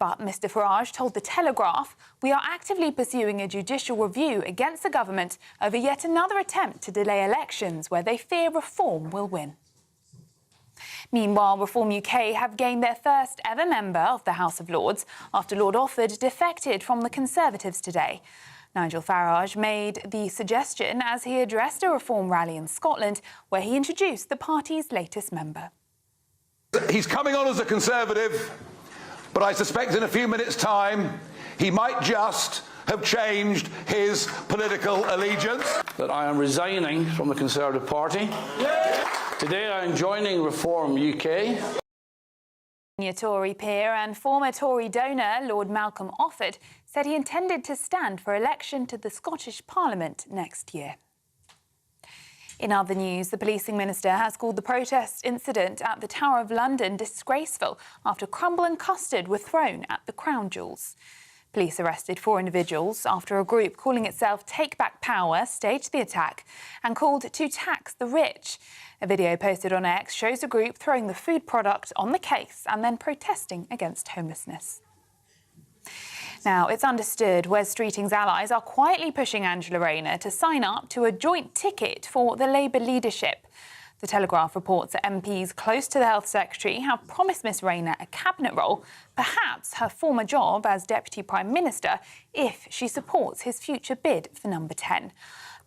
But Mr Farage told The Telegraph, "We are actively pursuing a judicial review against the government over yet another attempt to delay elections where they fear Reform will win." Meanwhile, Reform UK have gained their first ever member of the House of Lords after Lord Offord defected from the Conservatives today. Nigel Farage made the suggestion as he addressed a Reform rally in Scotland, where he introduced the party's latest member. He's coming on as a Conservative, but I suspect in a few minutes' time he might just have changed his political allegiance. That I am resigning from the Conservative Party. Today I am joining Reform UK. Senior Tory peer and former Tory donor Lord Malcolm Offord said he intended to stand for election to the Scottish Parliament next year. In other news, the policing minister has called the protest incident at the Tower of London disgraceful after crumble and custard were thrown at the Crown Jewels. Police arrested 4 individuals after a group calling itself Take Back Power staged the attack and called to tax the rich. A video posted on X shows a group throwing the food product on the case and then protesting against homelessness. Now, it's understood Wes Streeting's allies are quietly pushing Angela Rayner to sign up to a joint ticket for the Labour leadership. The Telegraph reports that MPs close to the Health Secretary have promised Ms Rayner a cabinet role, perhaps her former job as Deputy Prime Minister, if she supports his future bid for number 10.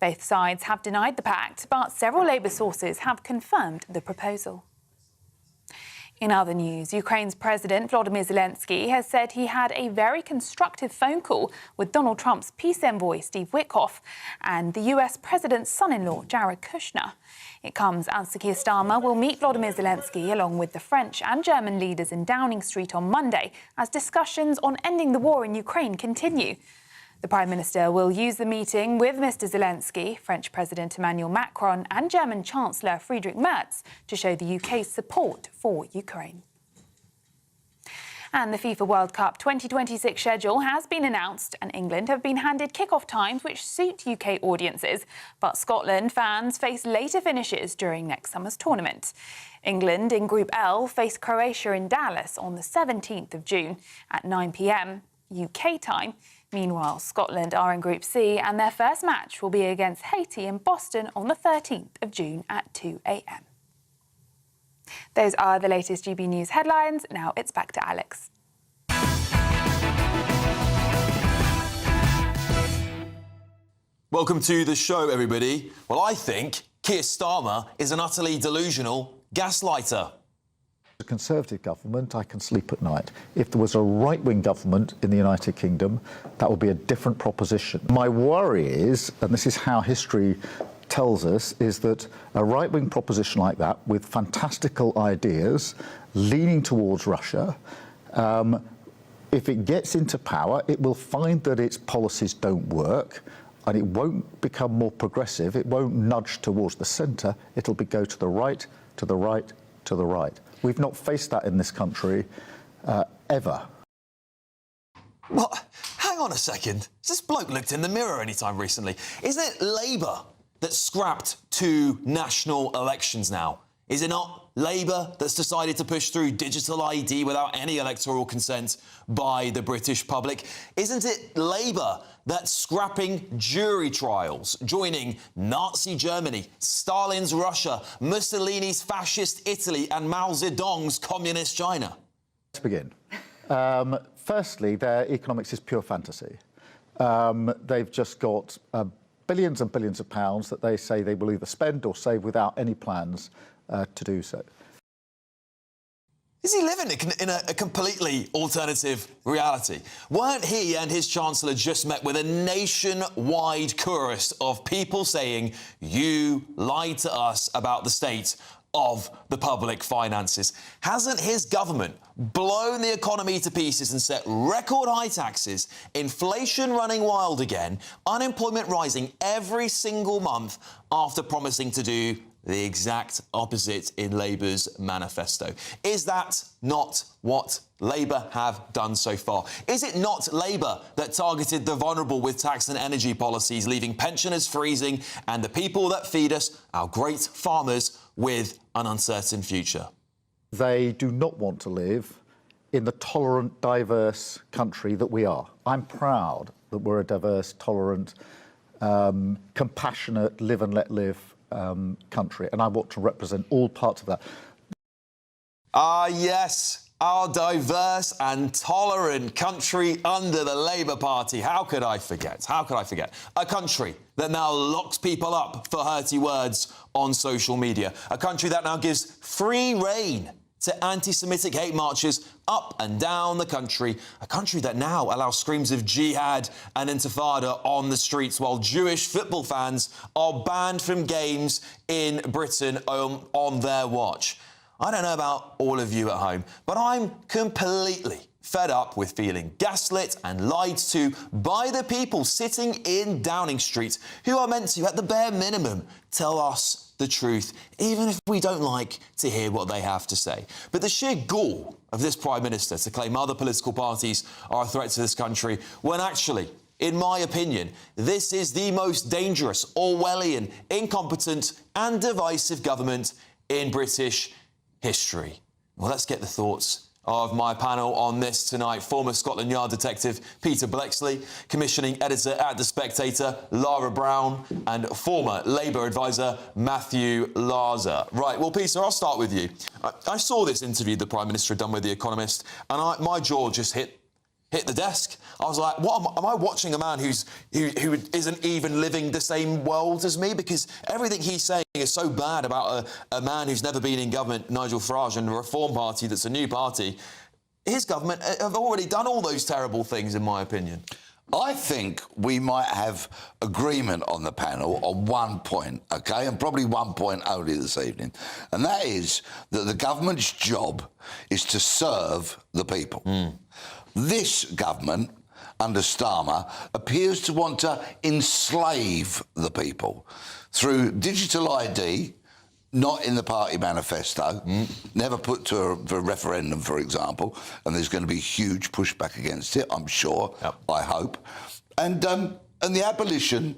Both sides have denied the pact, but several Labour sources have confirmed the proposal. In other news, Ukraine's President Volodymyr Zelensky has said he had a very constructive phone call with Donald Trump's peace envoy Steve Witkoff and the US President's son-in-law Jared Kushner. It comes as Sir Keir Starmer will meet Volodymyr Zelensky along with the French and German leaders in Downing Street on Monday as discussions on ending the war in Ukraine continue. The Prime Minister will use the meeting with Mr Zelensky, French President Emmanuel Macron and German Chancellor Friedrich Merz to show the UK's support for Ukraine. And the FIFA World Cup 2026 schedule has been announced and England have been handed kick-off times which suit UK audiences. But Scotland fans face later finishes during next summer's tournament. England in Group L face Croatia in Dallas on the 17th of June at 9 p.m. UK time. Meanwhile, Scotland are in Group C and their first match will be against Haiti in Boston on the 13th of June at 2 a.m. Those are the latest GB News headlines. Now it's back to Alex. Welcome to the show, everybody. Well, I think Keir Starmer is an utterly delusional gaslighter. A Conservative government, I can sleep at night. If there was a right-wing government in the United Kingdom, that would be a different proposition. My worry is, and this is how history tells us, is that a right-wing proposition like that, with fantastical ideas, leaning towards Russia, if it gets into power, it will find that its policies don't work, and it won't become more progressive, it won't nudge towards the centre, it'll go to the right, to the right, to the right. We've not faced that in this country ever. What? Hang on a second. Has this bloke looked in the mirror any time recently? Isn't it Labour that scrapped 2 national elections now? Is it not Labour that's decided to push through digital ID without any electoral consent by the British public? Isn't it Labour that's scrapping jury trials, joining Nazi Germany, Stalin's Russia, Mussolini's fascist Italy and Mao Zedong's communist China? Let's begin. Firstly, their economics is pure fantasy. They've just got billions and billions of pounds that they say they will either spend or save without any plans to do so. Is he living in a completely alternative reality? Weren't he and his Chancellor just met with a nationwide chorus of people saying, "You lied to us about the state of the public finances"? Hasn't his government blown the economy to pieces and set record high taxes, inflation running wild again, unemployment rising every single month after promising to do the exact opposite in Labour's manifesto? Is that not what Labour have done so far? Is it not Labour that targeted the vulnerable with tax and energy policies, leaving pensioners freezing and the people that feed us, our great farmers, with an uncertain future? They do not want to live in the tolerant, diverse country that we are. I'm proud that we're a diverse, tolerant, compassionate, live and let live country, and I want to represent all parts of that. Ah, yes, our diverse and tolerant country under the Labour Party. How could I forget? How could I forget? A country that now locks people up for hurty words on social media. A country that now gives free rein to anti-Semitic hate marches up and down the country. A country that now allows screams of jihad and intifada on the streets, while Jewish football fans are banned from games in Britain on their watch. I don't know about all of you at home, but I'm completely fed up with feeling gaslit and lied to by the people sitting in Downing Street who are meant to, at the bare minimum, tell us the truth, even if we don't like to hear what they have to say. But the sheer gall of this Prime Minister to claim other political parties are a threat to this country, when actually, in my opinion, this is the most dangerous, Orwellian, incompetent and divisive government in British history. Well, let's get the thoughts of my panel on this tonight. Former Scotland Yard detective Peter Bleksley, commissioning editor at The Spectator Lara Brown, and former Labour advisor Matthew Larzer. Right, well, Peter, I'll start with you. I saw this interview the Prime Minister had done with The Economist, and my jaw just hit the desk. I was like, what am I watching a man who isn't even living the same world as me? Because everything he's saying is so bad about a man who's never been in government, Nigel Farage, and the Reform Party that's a new party. His government have already done all those terrible things, in my opinion. I think we might have agreement on the panel on one point, OK, and probably one point only this evening, and that is that the government's job is to serve the people. This government, under Starmer, appears to want to enslave the people through digital ID, not in the party manifesto, never put to a referendum, for example, and there's going to be huge pushback against it, I'm sure, I hope, and the abolition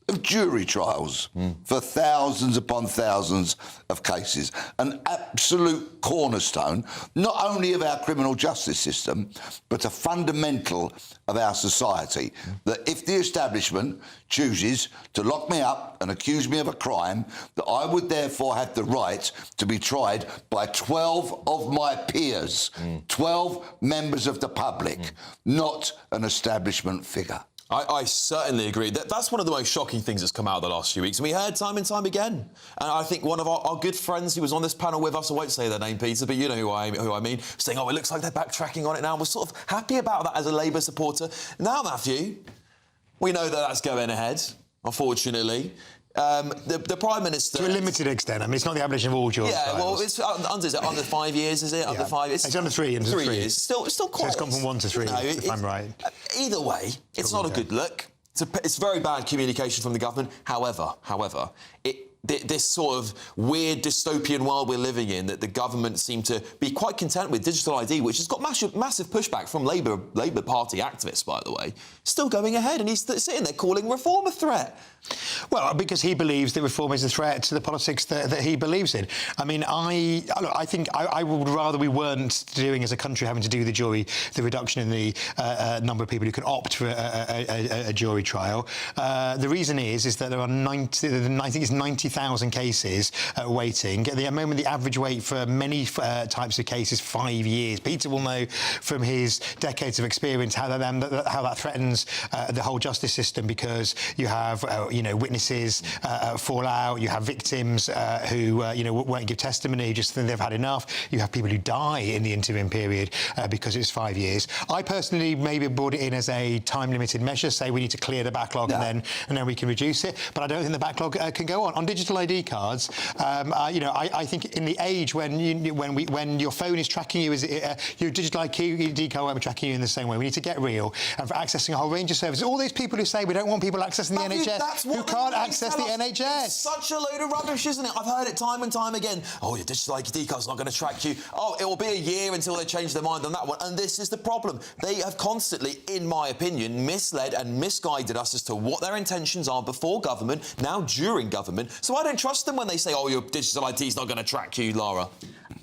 of jury trials for thousands upon thousands of cases. An absolute cornerstone, not only of our criminal justice system, but a fundamental of our society. That if the establishment chooses to lock me up and accuse me of a crime, that I would therefore have the right to be tried by 12 of my peers, 12 members of the public, not an establishment figure. I certainly agree. That's one of the most shocking things that's come out the last few weeks. And we heard time and time again. And I think one of our good friends who was on this panel with us, I won't say their name, Peter, but you know who I mean, saying, oh, it looks like they're backtracking on it now. We're sort of happy about that as a Labour supporter. Now, Matthew, we know that that's going ahead, unfortunately. The Prime Minister... To a limited extent. I mean, it's not the abolition of all jury trials. Yeah, well, it's under 5 years, is it? Under 5 years? It's under 3 years. 3 years. Still quite... So it's gone from 1 to 3, if I'm right. Either way, it's not a good look. It's very bad communication from the government. However, this sort of weird dystopian world we're living in, that the government seem to be quite content with digital ID, which has got massive pushback from Labour Party activists, by the way, still going ahead, and he's sitting there calling reform a threat. Well, because he believes that reform is a threat to the politics that he believes in. I mean, I think I would rather we weren't doing, as a country, having to do the reduction in the number of people who can opt for a jury trial. The reason is that there are 90,000 cases waiting. At the moment, the average wait for many types of cases, 5 years. Peter will know from his decades of experience how that threatens the whole justice system, because you have witnesses fall out, you have victims who won't give testimony, just think they've had enough. You have people who die in the interim period because it's 5 years. I personally maybe brought it in as a time-limited measure, say we need to clear the backlog and then we can reduce it. But I don't think the backlog can go on. On digital ID cards, I think in the age when your phone is tracking you, your digital ID card won't be tracking you in the same way. We need to get real, and for accessing a whole range of services. All those people who say we don't want people accessing the NHS, who can't access the NHS. It's such a load of rubbish, isn't it? I've heard it time and time again. Oh, your digital ID card's not going to track you. Oh, it will be a year until they change their mind on that one. And this is the problem. They have constantly, in my opinion, misled and misguided us as to what their intentions are before government, now during government. So I don't trust them when they say, oh, your digital ID's not going to track you, Lara.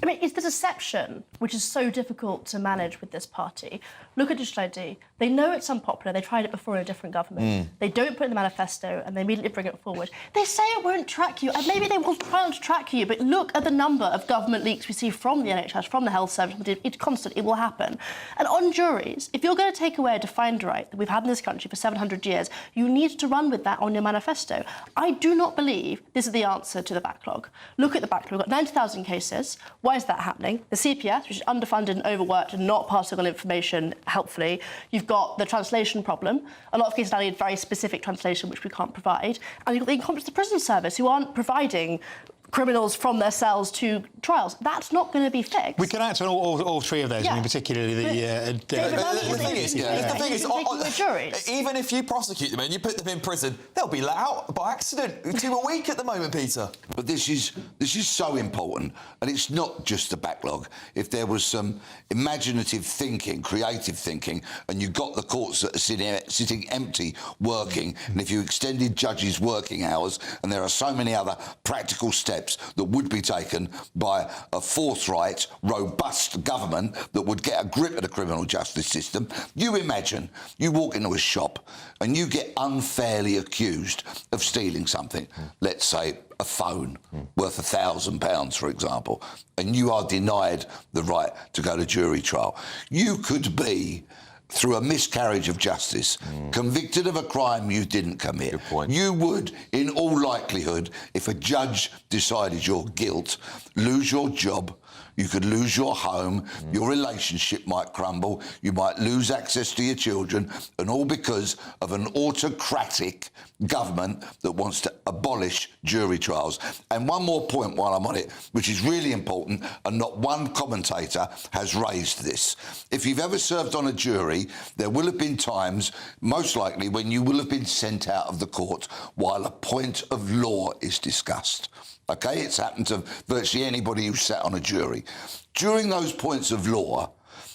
I mean, it's the deception which is so difficult to manage with this party. Look at digital ID. They know it's unpopular. They tried it before in a different government. They don't put it in the manifesto and they immediately bring it forward. They say it won't track you, and maybe they will try not to track you, but look at the number of government leaks we see from the NHS, from the health service. It's constant. It will happen. And on juries, if you're going to take away a defined right that we've had in this country for 700 years, you need to run with that on your manifesto. I do not believe this is the answer to the backlog. Look at the backlog. We've got 90,000 cases. Why is that happening? The CPS, which is underfunded and overworked and not passing on information helpfully. You've got the translation problem. A lot of cases now need very specific translation, which we can't provide. And you've got the incompetence of the prison service, who aren't providing criminals from their cells to trials. That's not going to be fixed. We can act on all three of those. I mean, particularly the thing is, even if you prosecute them and you put them in prison, they'll be let out by accident. 2 a week at the moment, Peter. But this is so important, and it's not just the backlog. If there was some imaginative thinking, creative thinking, and you got the courts that are sitting empty, working, and if you extended judges' working hours, and there are so many other practical steps that would be taken by a forthright, robust government that would get a grip of the criminal justice system. You imagine you walk into a shop and you get unfairly accused of stealing something, let's say a phone worth £1,000, for example, and you are denied the right to go to jury trial. You could be, through a miscarriage of justice, convicted of a crime you didn't commit. Good point. You would, in all likelihood, if a judge decided your guilt, lose your job, you could lose your home, your relationship might crumble, you might lose access to your children, and all because of an autocratic government that wants to abolish jury trials. And one more point while I'm on it, which is really important, and not one commentator has raised this. If you've ever served on a jury, there will have been times, most likely, when you will have been sent out of the court while a point of law is discussed. OK, it's happened to virtually anybody who sat on a jury. During those points of law,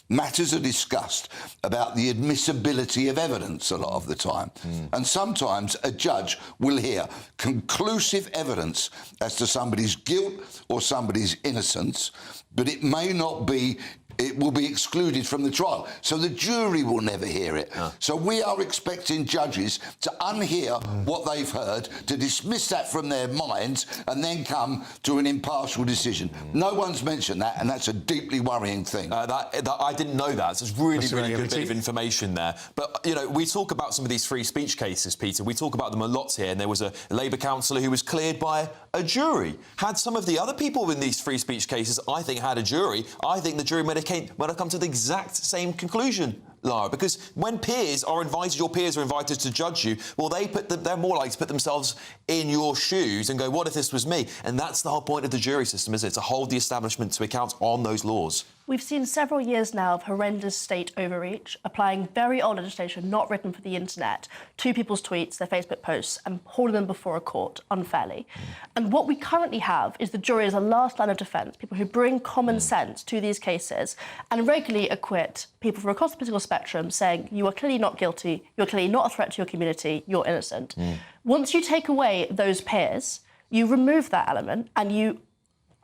matters are discussed about the admissibility of evidence a lot of the time. And sometimes a judge will hear conclusive evidence as to somebody's guilt or somebody's innocence, but it may not be. It will be excluded from the trial. So the jury will never hear it. So we are expecting judges to unhear what they've heard, to dismiss that from their minds, and then come to an impartial decision. No one's mentioned that, and that's a deeply worrying thing. I didn't know that. So it's really good bit of information there. But, you know, we talk about some of these free speech cases, Peter. We talk about them a lot here, and there was a Labour councillor who was cleared by a jury. Had some of the other people in these free speech cases, I think, had a jury, I think the jury might have come to the exact same conclusion, Lara, because when peers are invited, your peers are invited to judge you, well, they're more likely to put themselves in your shoes and go, what if this was me? And that's the whole point of the jury system, isn't it? To hold the establishment to account on those laws. We've seen several years now of horrendous state overreach, applying very old legislation not written for the internet to people's tweets, their Facebook posts, and holding them before a court unfairly. And what we currently have is the jury as a last line of defence, people who bring common sense to these cases and regularly acquit people from across the political spectrum, saying you are clearly not guilty, you're clearly not a threat to your community, you're innocent. Once you take away those peers, you remove that element and you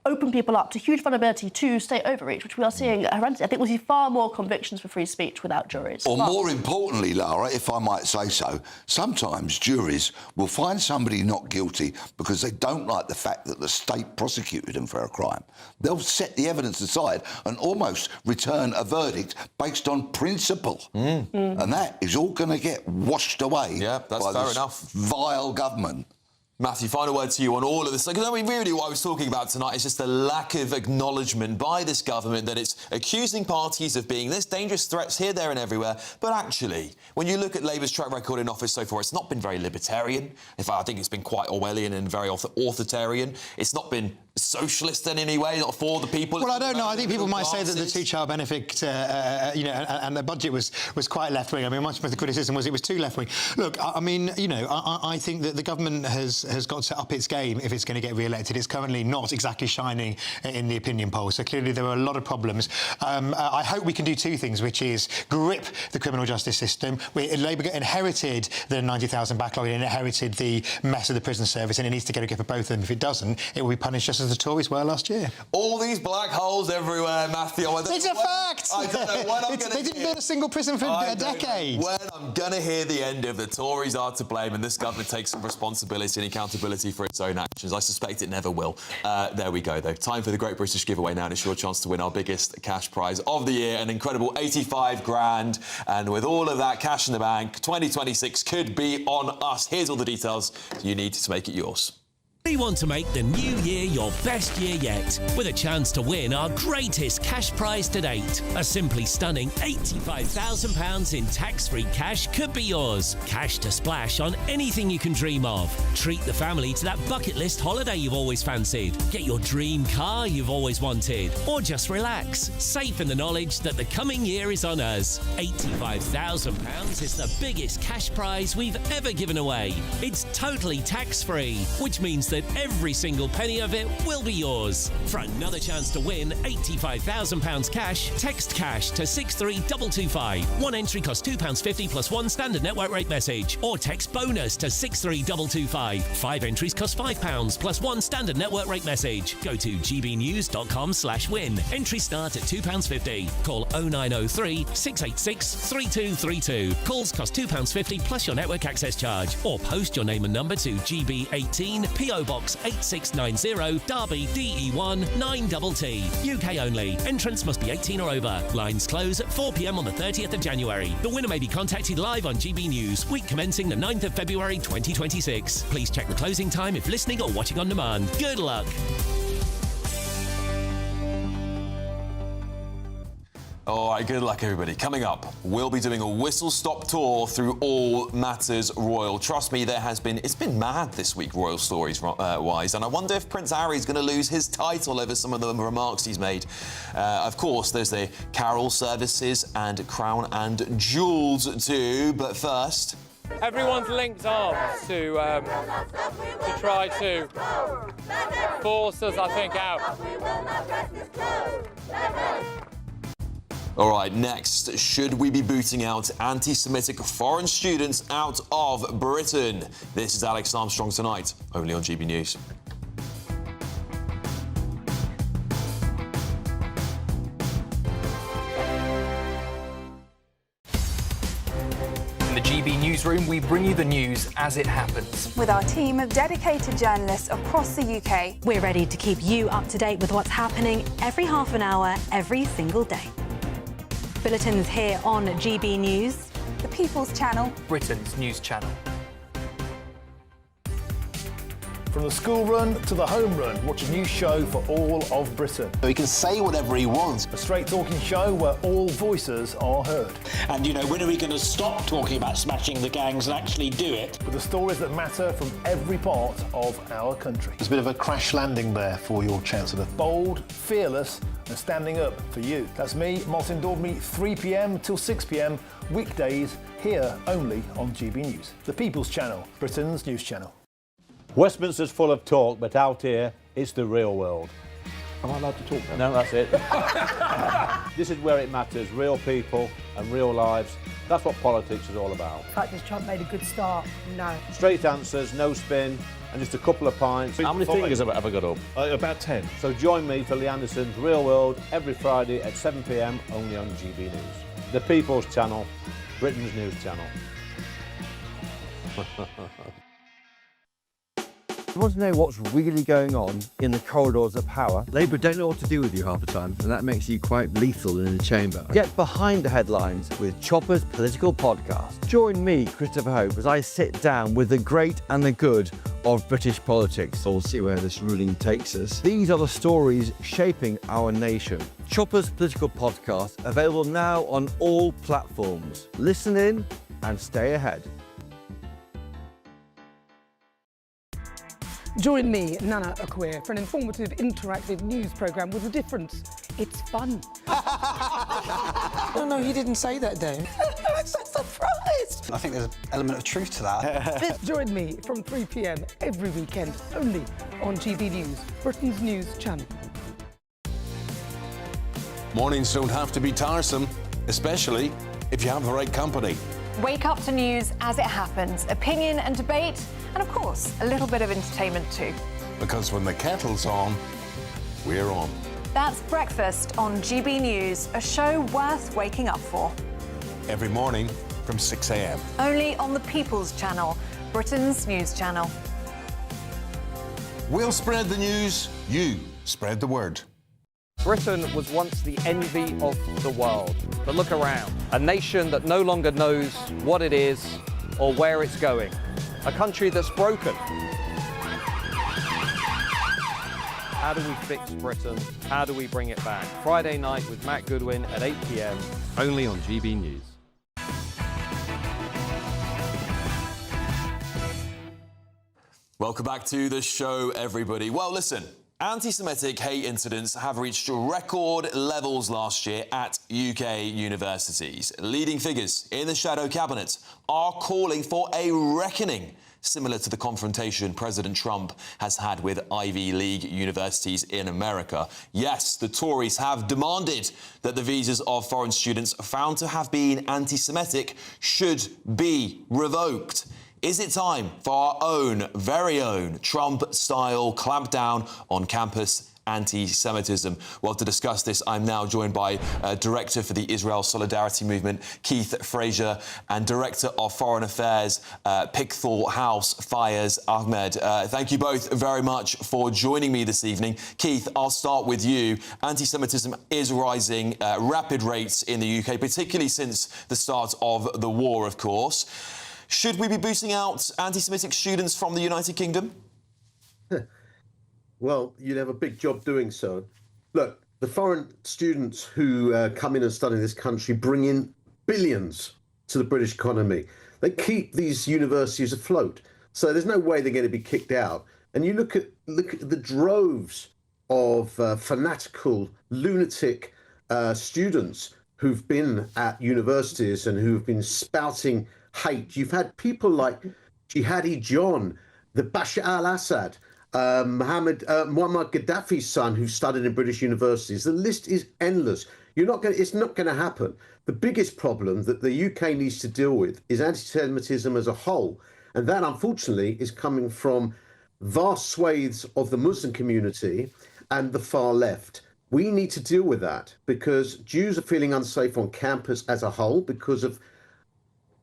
open people up to huge vulnerability to state overreach, which we are seeing horrendously. I think we'll see far more convictions for free speech without juries. Or more importantly, Lara, if I might say so, sometimes juries will find somebody not guilty because they don't like the fact that the state prosecuted them for a crime. They'll set the evidence aside and almost return a verdict based on principle. And that is all going to get washed away by this vile government. Matthew, final word to you on all of this. Because I mean, really what I was talking about tonight is just the lack of acknowledgement by this government that it's accusing parties of being this dangerous threats here, there and everywhere. But actually, when you look at Labour's track record in office so far, it's not been very libertarian. In fact, I think it's been quite Orwellian and very authoritarian. It's not been socialist in any way, not for the people. Well, I don't know. I think people might say that the two-child benefit, and the budget was quite left-wing. I mean, much of the criticism was it was too left-wing. Look, I mean, you know, I think that the government has got to up its game if it's going to get re-elected. It's currently not exactly shining in the opinion polls, so clearly there are a lot of problems. I hope we can do two things, which is grip the criminal justice system. Labour inherited the 90,000 backlog, it inherited the mess of the prison service, and it needs to get a grip of both of them. If it doesn't, it will be punished just as the Tories were last year. All these black holes everywhere, Matthew. It's a fact! I don't know when I'm They didn't build a single prison for a decade. When I'm going to hear the end of the Tories are to blame and this government takes some responsibility and accountability for its own actions. I suspect it never will. There we go, though. Time for the Great British Giveaway now, and it's your chance to win our biggest cash prize of the year, an incredible 85 grand. And with all of that cash in the bank, 2026 could be on us. Here's all the details you need to make it yours. We want to make the new year your best year yet, with a chance to win our greatest cash prize to date. A simply stunning £85,000 in tax-free cash could be yours. Cash to splash on anything you can dream of. Treat the family to that bucket list holiday you've always fancied. Get your dream car you've always wanted. Or just relax, safe in the knowledge that the coming year is on us. £85,000 is the biggest cash prize we've ever given away. It's totally tax-free, which means that every single penny of it will be yours. For another chance to win £85,000 cash, text cash to 63225. One entry costs £2.50 plus one standard network rate message. Or text bonus to 63225. 5 entries cost £5 plus one standard network rate message. Go to gbnews.com/win. Entries start at £2.50. Call 0903 686 3232. Calls cost £2.50 plus your network access charge. Or post your name and number to GB18 PO Box 8690 Derby DE1 9TT. UK only. Entrants must be 18 or over. Lines close at 4 p.m. on the 30th of January. The winner may be contacted live on GB News, week commencing the 9th of February 2026. Please check the closing time if listening or watching on demand. Good luck. All right, good luck, everybody. Coming up, we'll be doing a whistle-stop tour through all matters royal. Trust me, it's been mad this week, royal stories-wise, and I wonder if Prince Harry's going to lose his title over some of the remarks he's made. Of course, there's the carol services and crown and jewels too, but first... Everyone's linked arms to try to force us, I think, out. All right, next, should we be booting out anti-Semitic foreign students out of Britain? This is Alex Armstrong tonight, only on GB News. In the GB newsroom, we bring you the news as it happens. With our team of dedicated journalists across the UK, we're ready to keep you up to date with what's happening every half an hour, every single day. Bulletins here on GB News, the People's Channel, Britain's news channel. From the school run to the home run, watch a new show for all of Britain. So he can say whatever he wants. A straight-talking show where all voices are heard. And, you know, when are we going to stop talking about smashing the gangs and actually do it? With the stories that matter from every part of our country. There's a bit of a crash landing there for your Chancellor. Bold, fearless and standing up for you. That's me, Martin Daubney, 3 p.m. till 6 p.m, weekdays, here only on GB News. The People's Channel, Britain's news channel. Westminster's full of talk, but out here, it's the real world. Am I allowed to talk now? No, that's it. This is where it matters, real people and real lives. That's what politics is all about. The fact has Trump made a good start? No. Straight answers, no spin, and just a couple of pints. How many fingers have I got up? About 10. So join me for Lee Anderson's Real World every Friday at 7 p.m, only on GB News. The People's Channel, Britain's news channel. You want to know what's really going on in the corridors of power? Labour don't know what to do with you half the time, and that makes you quite lethal in the chamber. Get behind the headlines with Chopper's Political Podcast. Join me, Christopher Hope, as I sit down with the great and the good of British politics. We'll see where this ruling takes us. These are the stories shaping our nation. Chopper's Political Podcast, available now on all platforms. Listen in and stay ahead. Join me, Nana Akweer, for an informative, interactive news programme with a difference. It's fun. No, he didn't say that, Dave. I'm so surprised. I think there's an element of truth to that. Join me from 3 p.m. every weekend, only on GB News, Britain's news channel. Mornings don't have to be tiresome, especially if you have the right company. Wake up to news as it happens, opinion and debate, and of course, a little bit of entertainment too. Because when the kettle's on, we're on. That's Breakfast on GB News, a show worth waking up for. Every morning from 6 a.m. Only on the People's Channel, Britain's news channel. We'll spread the news, you spread the word. Britain was once the envy of the world. But look around. A nation that no longer knows what it is or where it's going. A country that's broken. How do we fix Britain? How do we bring it back? Friday night with Matt Goodwin at 8 p.m. Only on GB News. Welcome back to the show, everybody. Well, listen, anti-Semitic hate incidents have reached record levels last year at UK universities. Leading figures in the shadow cabinet are calling for a reckoning, similar to the confrontation President Trump has had with Ivy League universities in America. Yes, the Tories have demanded that the visas of foreign students found to have been anti-Semitic should be revoked. Is it time for our own, very own, Trump-style clampdown on campus anti-Semitism? Well, to discuss this, I'm now joined by Director for the Israel Solidarity Movement, Keith Fraser, and Director of Foreign Affairs, Pickthall House, Fayez Ahmed. Thank you both very much for joining me this evening. Keith, I'll start with you. Anti-Semitism is rising rapid rates in the UK, particularly since the start of the war, of course. Should we be boosting out anti-Semitic students from the United Kingdom? Well, you'd have a big job doing so. Look, the foreign students who come in and study in this country bring in billions to the British economy. They keep these universities afloat. So there's no way they're going to be kicked out. And you look at the droves of fanatical, lunatic students who've been at universities and who've been spouting hate. You've had people like Jihadi John, the Bashar al-Assad, Muammar Gaddafi's son, who studied in British universities. The list is endless. It's not going to happen. The biggest problem that the UK needs to deal with is anti-Semitism as a whole. And that, unfortunately, is coming from vast swathes of the Muslim community and the far left. We need to deal with that because Jews are feeling unsafe on campus as a whole because of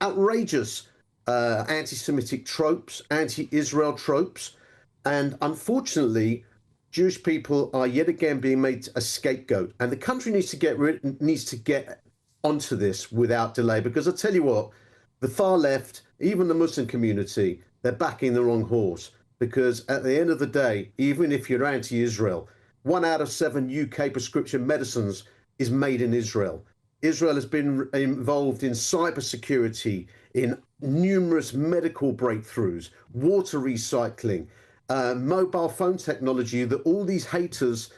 outrageous anti-Semitic tropes, anti-Israel tropes. And unfortunately, Jewish people are yet again being made a scapegoat. And the country needs to get onto this without delay, because I tell you what, the far left, even the Muslim community, they're backing the wrong horse. Because at the end of the day, even if you're anti-Israel, 1 out of 7 UK prescription medicines is made in Israel. Israel has been involved in cybersecurity, in numerous medical breakthroughs, water recycling, mobile phone technology that all these haters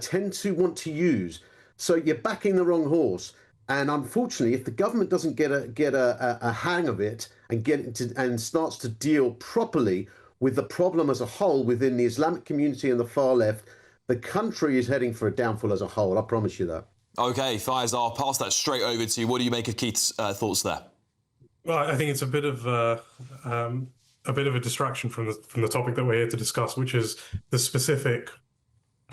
tend to want to use. So you're backing the wrong horse. And unfortunately, if the government doesn't get a hang of it and starts to deal properly with the problem as a whole within the Islamic community and the far left, the country is heading for a downfall as a whole. I promise you that. OK, Fayez, I'll pass that straight over to you. What do you make of Keith's thoughts there? Well, I think it's a bit of a distraction from the topic that we're here to discuss, which is the specific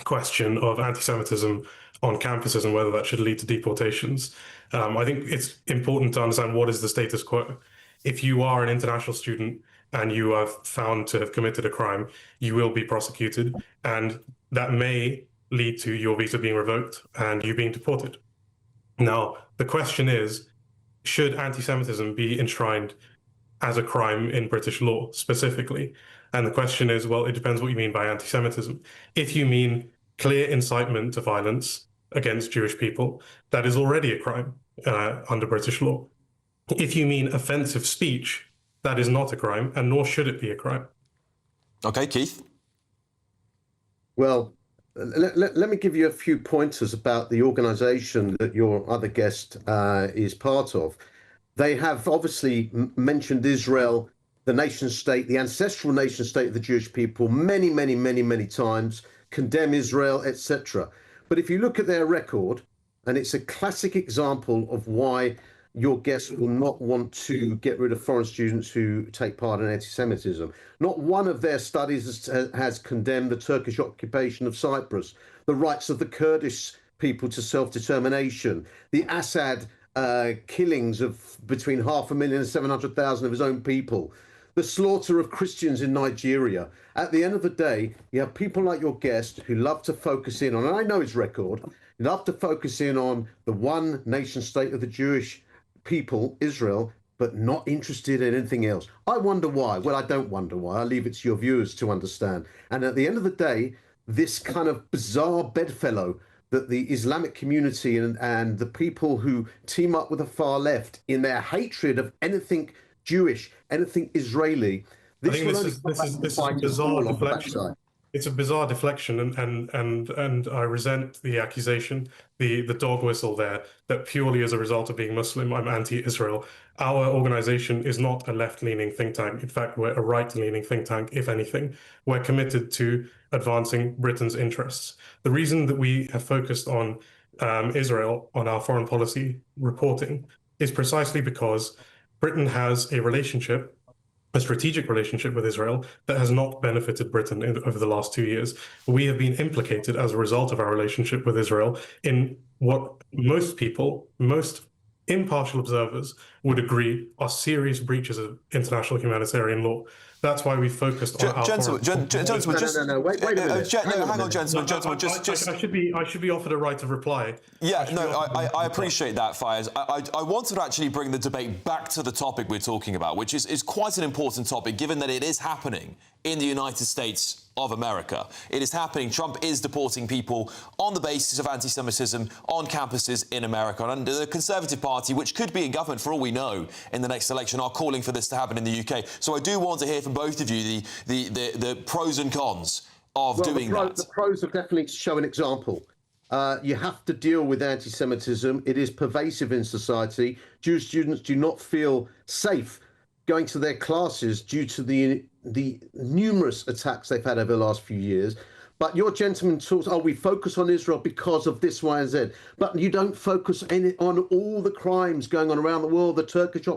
question of anti-Semitism on campuses and whether that should lead to deportations. I think it's important to understand what is the status quo. If you are an international student and you are found to have committed a crime, you will be prosecuted, and that may lead to your visa being revoked and you being deported. Now, the question is, should anti-Semitism be enshrined as a crime in British law specifically? And the question is, well, it depends what you mean by anti-Semitism. If you mean clear incitement to violence against Jewish people, that is already a crime under British law. If you mean offensive speech, that is not a crime, and nor should it be a crime. OK, Keith? Well, let me give you a few pointers about the organisation that your other guest is part of. They have obviously mentioned Israel, the nation state, the ancestral nation state of the Jewish people many, many, many, many times, condemn Israel, etc. But if you look at their record, and it's a classic example of why your guests will not want to get rid of foreign students who take part in anti-Semitism. Not one of their studies has condemned the Turkish occupation of Cyprus, the rights of the Kurdish people to self-determination, the Assad killings of between 500,000 and 700,000 of his own people, the slaughter of Christians in Nigeria. At the end of the day, you have people like your guest who love to focus in on, and I know his record, love to focus in on the one nation state of the Jewish people, Israel, but not interested in anything else. I wonder why. Well, I don't wonder why. I leave it to your viewers to understand. And at the end of the day, this kind of bizarre bedfellow that the Islamic community and the people who team up with the far left in their hatred of anything Jewish, anything Israeli, this is a bizarre deflection. It's a bizarre deflection, and I resent the accusation, the dog whistle there, that purely as a result of being Muslim, I'm anti-Israel. Our organization is not a left-leaning think tank. In fact, we're a right-leaning think tank, if anything. We're committed to advancing Britain's interests. The reason that we have focused on Israel on our foreign policy reporting is precisely because Britain has a strategic relationship with Israel that has not benefited Britain over the last 2 years. We have been implicated as a result of our relationship with Israel in what most people, most impartial observers would agree are serious breaches of international humanitarian law. That's why we focused on our gentlemen, wait a minute. Hang on, gentlemen. I should be offered a right of reply. Yeah, I appreciate that, Fayez. I wanted to actually bring the debate back to the topic we're talking about, which is quite an important topic, given that it is happening in the United States of America. It is happening. Trump is deporting people on the basis of anti-Semitism on campuses in America. And the Conservative Party, which could be in government for all we know in the next election, are calling for this to happen in the UK. So I do want to hear from both of you the pros and cons of doing that. The pros are definitely show an example. You have to deal with anti-Semitism. It is pervasive in society. Jewish students do not feel safe going to their classes due to the numerous attacks they've had over the last few years. But your gentleman talks, we focus on Israel because of this, Y, and Z. But you don't focus on all the crimes going on around the world, the Turkish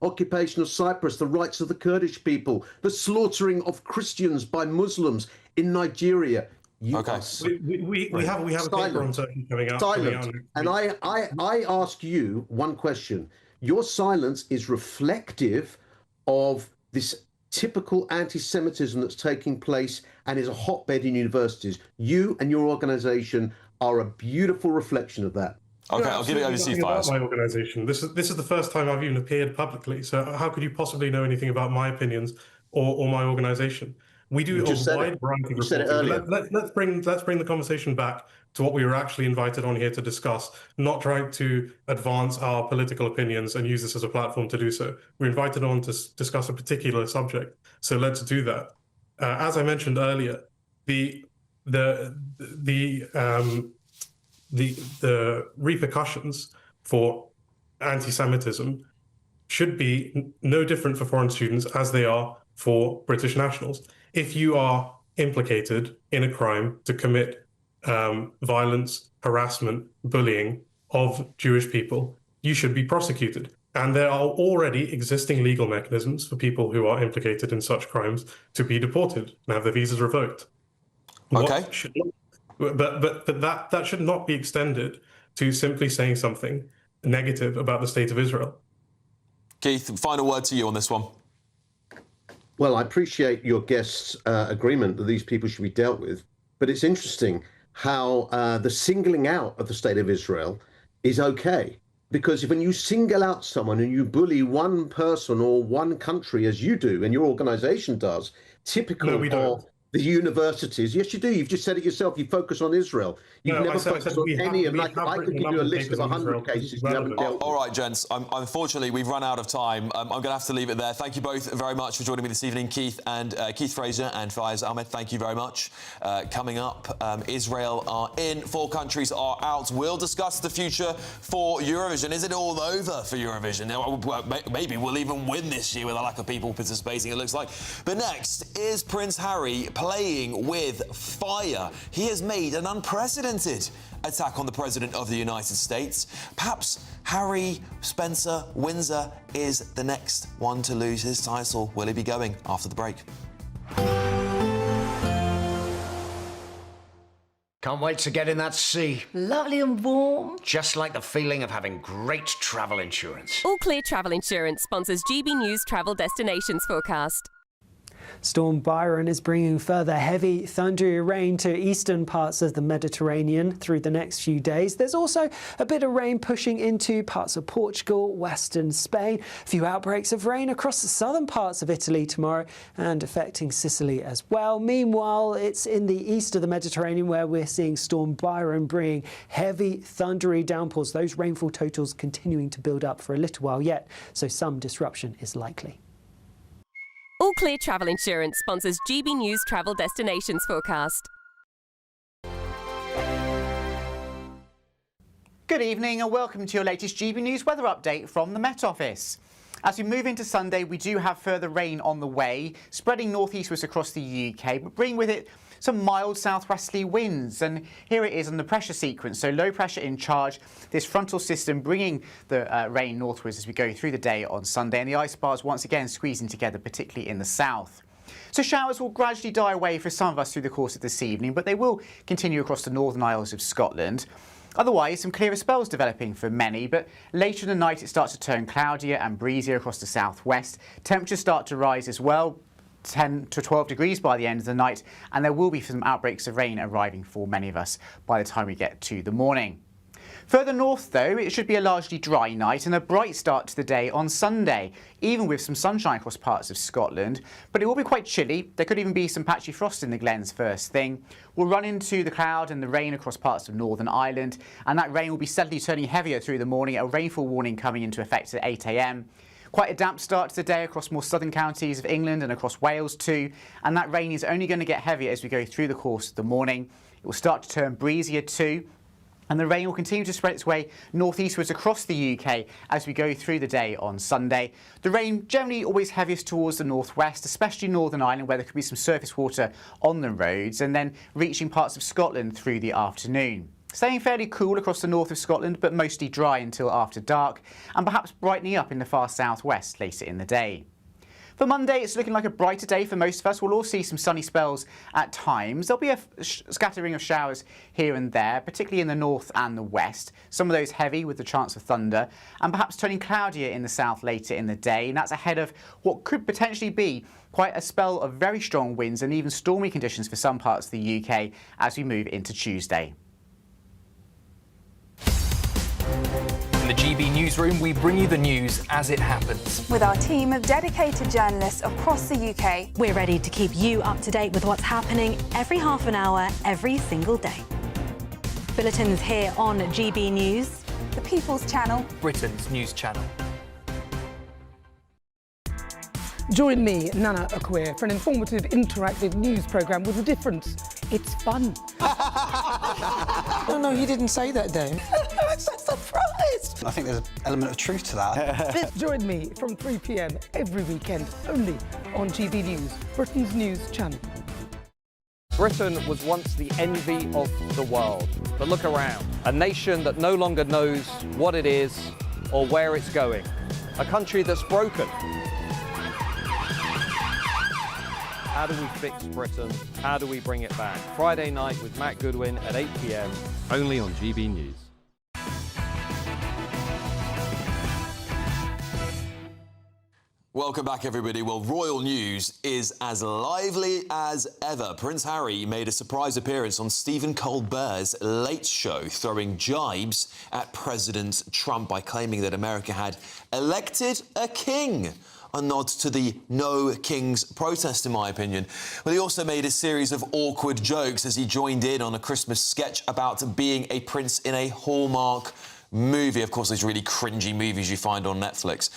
occupation of Cyprus, the rights of the Kurdish people, the slaughtering of Christians by Muslims in Nigeria. We have a paper on Turkey coming out. And I ask you one question. Your silence is reflective of this typical anti-Semitism that's taking place and is a hotbed in universities. You and your organisation are a beautiful reflection of that. Okay, I'll give it over to you, Fayez. My organisation. This is the first time I've even appeared publicly. So how could you possibly know anything about my opinions or my organisation? We do a wide variety of reporting. Let's bring the conversation back to what we were actually invited on here to discuss, not trying to advance our political opinions and use this as a platform to do so. We're invited on to discuss a particular subject, so let's do that. As I mentioned earlier, the repercussions for anti-Semitism should be no different for foreign students as they are for British nationals. If you are implicated in a crime to commit violence, harassment, bullying of Jewish people, you should be prosecuted. And there are already existing legal mechanisms for people who are implicated in such crimes to be deported and have their visas revoked. Okay. But that should not be extended to simply saying something negative about the state of Israel. Keith, final word to you on this one. Well, I appreciate your guest's agreement that these people should be dealt with, but it's interesting how the singling out of the state of Israel is okay. Because when you single out someone and you bully one person or one country, as you do and your organization does, typical of the universities. Yes, you do. You've just said it yourself. You focus on Israel. You've never focused on any of like I could give you a list of 100 cases you haven't dealt with. All right, gents. Unfortunately, we've run out of time. I'm going to have to leave it there. Thank you both very much for joining me this evening, Keith Fraser and Fayez Ahmed. Thank you very much. Coming up, Israel are in, 4 countries are out. We'll discuss the future for Eurovision. Is it all over for Eurovision? Maybe we'll even win this year with a lack of people participating, it looks like. But next is Prince Harry playing with fire. He has made an unprecedented attack on the President of the United States. Perhaps Harry Spencer Windsor is the next one to lose his title. Will he be going after the break? Can't wait to get in that sea. Lovely and warm. Just like the feeling of having great travel insurance. All Clear Travel Insurance sponsors GB News Travel Destinations Forecast. Storm Byron is bringing further heavy, thundery rain to eastern parts of the Mediterranean through the next few days. There's also a bit of rain pushing into parts of Portugal, western Spain. A few outbreaks of rain across the southern parts of Italy tomorrow and affecting Sicily as well. Meanwhile, it's in the east of the Mediterranean where we're seeing Storm Byron bringing heavy, thundery downpours. Those rainfall totals continuing to build up for a little while yet, so some disruption is likely. All Clear Travel Insurance sponsors GB News Travel Destinations Forecast. Good evening and welcome to your latest GB News weather update from the Met Office. As we move into Sunday, we do have further rain on the way, spreading northeastwards across the UK, but bringing with it some mild southwesterly winds. And here it is on the pressure sequence. So low pressure in charge, this frontal system bringing the rain northwards as we go through the day on Sunday. And the ice bars once again squeezing together, particularly in the south. So showers will gradually die away for some of us through the course of this evening, but they will continue across the northern Isles of Scotland. Otherwise, some clearer spells developing for many, but later in the night it starts to turn cloudier and breezier across the southwest. Temperatures start to rise as well, 10 to 12 degrees by the end of the night, and there will be some outbreaks of rain arriving for many of us by the time we get to the morning. Further north, though, it should be a largely dry night and a bright start to the day on Sunday, even with some sunshine across parts of Scotland. But it will be quite chilly. There could even be some patchy frost in the glens first thing. We'll run into the cloud and the rain across parts of Northern Ireland, and that rain will be steadily turning heavier through the morning, a rainfall warning coming into effect at 8 a.m. Quite a damp start to the day across more southern counties of England and across Wales too, and that rain is only going to get heavier as we go through the course of the morning. It will start to turn breezier too, and the rain will continue to spread its way northeastwards across the UK as we go through the day on Sunday. The rain generally always heaviest towards the northwest, especially Northern Ireland, where there could be some surface water on the roads, and then reaching parts of Scotland through the afternoon. Staying fairly cool across the north of Scotland, but mostly dry until after dark, and perhaps brightening up in the far southwest later in the day. For Monday, it's looking like a brighter day for most of us. We'll all see some sunny spells at times. There'll be a scattering of showers here and there, particularly in the north and the west. Some of those heavy with the chance of thunder, and perhaps turning cloudier in the south later in the day. And that's ahead of what could potentially be quite a spell of very strong winds and even stormy conditions for some parts of the UK as we move into Tuesday. In the GB Newsroom, we bring you the news as it happens. With our team of dedicated journalists across the UK, we're ready to keep you up to date with what's happening every half an hour, every single day. Bulletins here on GB News, the People's Channel, Britain's news channel. Join me, Nana Okoye, for an informative, interactive news programme with a difference. It's fun. No, he didn't say that, Dave. I'm so surprised. I think there's an element of truth to that. Join me from 3 p.m. every weekend, only on GB News, Britain's news channel. Britain was once the envy of the world. But look around. A nation that no longer knows what it is or where it's going. A country that's broken. How do we fix Britain? How do we bring it back? Friday night with Matt Goodwin at 8 p.m. only on GB News. Welcome back, everybody. Well, royal news is as lively as ever. Prince Harry made a surprise appearance on Stephen Colbert's Late Show, throwing jibes at President Trump by claiming that America had elected a king. A nod to the No Kings protest, in my opinion. Well, he also made a series of awkward jokes as he joined in on a Christmas sketch about being a prince in a Hallmark movie. Of course, those really cringy movies you find on Netflix.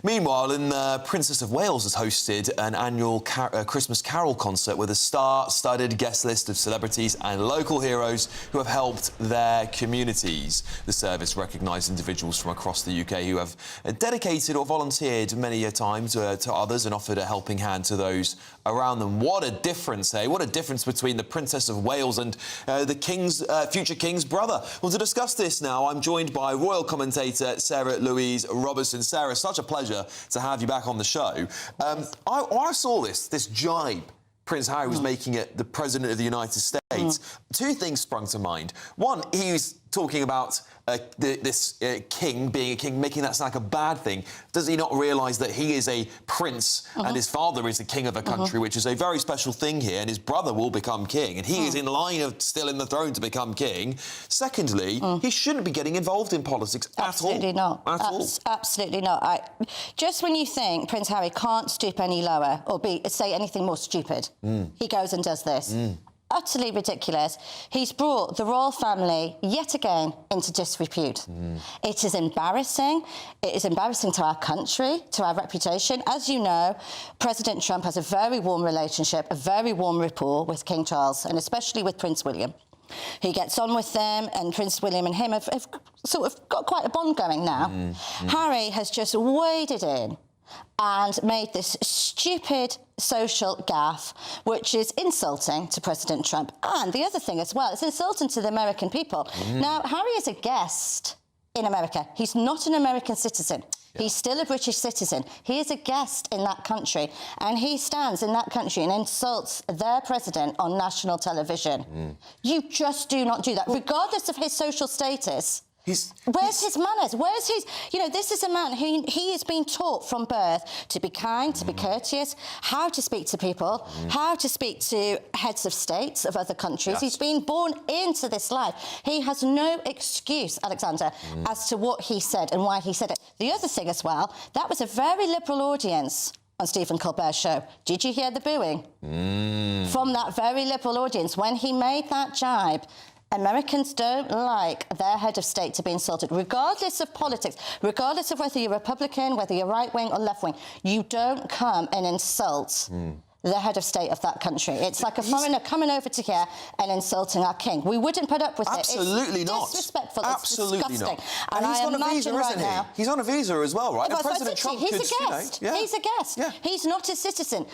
Meanwhile, the Princess of Wales has hosted an annual Christmas Carol concert with a star-studded guest list of celebrities and local heroes who have helped their communities. The service recognised individuals from across the UK who have dedicated or volunteered many a time to others and offered a helping hand to those around them. What a difference, eh? What a difference between the Princess of Wales and the future King's brother. Well, to discuss this now, I'm joined by royal commentator Sarah Louise Robertson. Sarah, such a pleasure to have you back on the show. I saw this jibe Prince Harry was making at the President of the United States. Two things sprung to mind. One, he was talking about this king being a king, making that sound like a bad thing. Does he not realise that he is a prince and his father is the king of a country, which is a very special thing here, and his brother will become king, and he is in line of still in the throne to become king. Secondly, he shouldn't be getting involved in politics at all. Absolutely not. Absolutely not. Just when you think Prince Harry can't stoop any lower or say anything more stupid, he goes and does this. Utterly ridiculous. He's brought the royal family yet again into disrepute. It is embarrassing. It is embarrassing to our country, to our reputation. As you know, President Trump has a very warm relationship, a very warm rapport with King Charles, and especially with Prince William. He gets on with them, and Prince William and him have sort of got quite a bond going now. Harry has just waded in and made this stupid social gaffe, which is insulting to President Trump. And the other thing as well, it's insulting to the American people. Now, Harry is a guest in America. He's not an American citizen. He's still a British citizen. He is a guest in that country, and he stands in that country and insults their president on national television. You just do not do that, regardless of his social status. Where's his manners? Where's his... You know, this is a man who he has been taught from birth to be kind, to be courteous, how to speak to people, how to speak to heads of states of other countries. He's been born into this life. He has no excuse, Alexander, as to what he said and why he said it. The other thing as well, that was a very liberal audience on Stephen Colbert's show. Did you hear the booing? From that very liberal audience when he made that jibe. Americans don't like their head of state to be insulted, regardless of politics, regardless of whether you're Republican, whether you're right-wing or left-wing. You don't come and insult the head of state of that country. It's like a foreigner coming over to here and insulting our king. We wouldn't put up with it. Absolutely not. It's disrespectful. Absolutely it's disgusting. not. And he's on a visa, isn't he? He's on a visa as well, right? Well, President Trump he's could, a guest. He's a guest. He's not a citizen.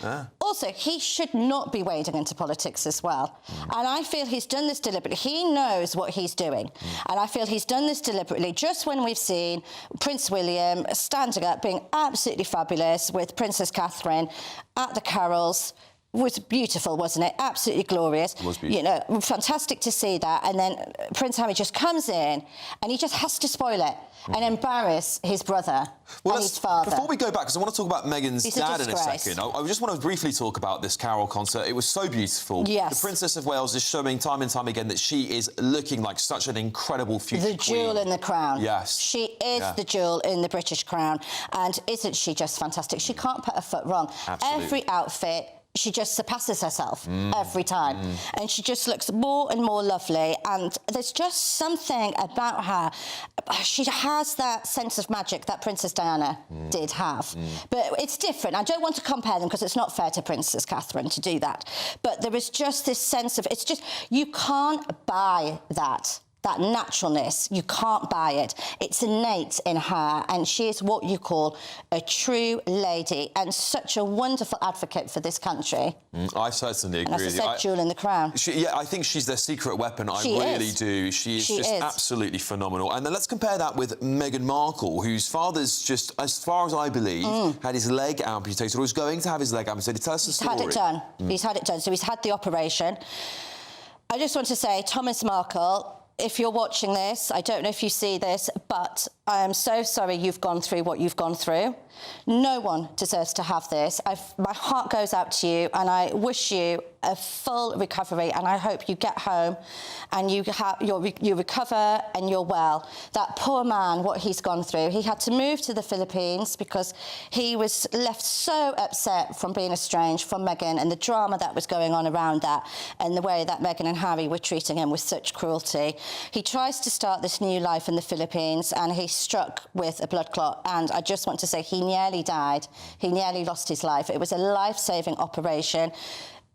Also, he should not be wading into politics as well. And I feel he's done this deliberately. He knows what he's doing. And I feel he's done this deliberately just when we've seen Prince William standing up, being absolutely fabulous with Princess Catherine at the carols. Was beautiful, wasn't it? Absolutely glorious. It was beautiful. You know, fantastic to see that. And then Prince Harry just comes in and he just has to spoil it and embarrass his brother and his father. Before we go back, because I want to talk about Meghan's dad in a second, I just want to briefly talk about this carol concert. It was so beautiful. Yes. The Princess of Wales is showing time and time again that she is looking like such an incredible future The jewel in the crown. Yes. She is the jewel in the British crown. And isn't she just fantastic? She can't put her foot wrong. Absolutely. Every outfit, she just surpasses herself every time. And she just looks more and more lovely. And there's just something about her. She has that sense of magic that Princess Diana did have. But it's different. I don't want to compare them because it's not fair to Princess Catherine to do that. But there is just this sense of... It's just... You can't buy that naturalness. You can't buy it. It's innate in her, and she is what you call a true lady and such a wonderful advocate for this country. I certainly agree with you. with you. As I said, jewel in the crown. I think she's their secret weapon. I really do. She is just absolutely phenomenal. And then let's compare that with Meghan Markle, whose father's just, as far as I believe, had his leg amputated, or was going to have his leg amputated. Tell us the story. He's had it done. He's had it done. So he's had the operation. I just want to say, Thomas Markle, if you're watching this, I don't know if you see this, but I am so sorry you've gone through what you've gone through. No one deserves to have this. My heart goes out to you, and I wish you a full recovery, and I hope you get home and you recover and you're well. That poor man, what he's gone through, he had to move to the Philippines because he was left so upset from being estranged from Meghan and the drama that was going on around that and the way that Meghan and Harry were treating him with such cruelty. He tries to start this new life in the Philippines, and he's struck with a blood clot, and I just want to say he nearly died. He nearly lost his life. It was a life-saving operation.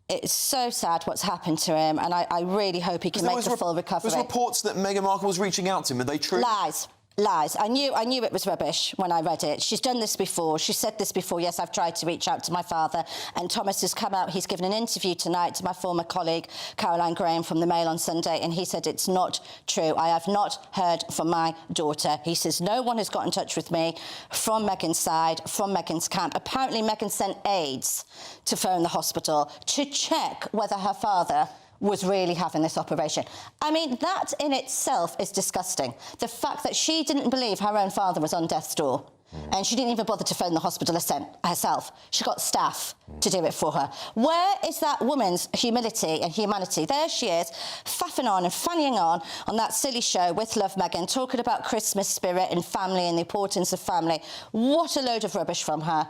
It's so sad what's happened to him, and I really hope he can make a full recovery. There's reports that Meghan Markle was reaching out to him. Are they true? Lies. Lies. I knew it was rubbish when I read it. She's done this before. She said this before. Yes, I've tried to reach out to my father. And Thomas has come out. He's given an interview tonight to my former colleague, Caroline Graham, from the Mail on Sunday. And he said it's not true. I have not heard from my daughter. He says no one has got in touch with me from Meghan's side, from Meghan's camp. Apparently, Meghan sent aides to phone the hospital to check whether her father was really having this operation. I mean, that in itself is disgusting. The fact that she didn't believe her own father was on death's door. And she didn't even bother to phone the hospital herself. She got staff to do it for her. Where is that woman's humility and humanity? There she is, faffing on and fannying on that silly show with Love Meghan, talking about Christmas spirit and family and the importance of family. What a load of rubbish from her.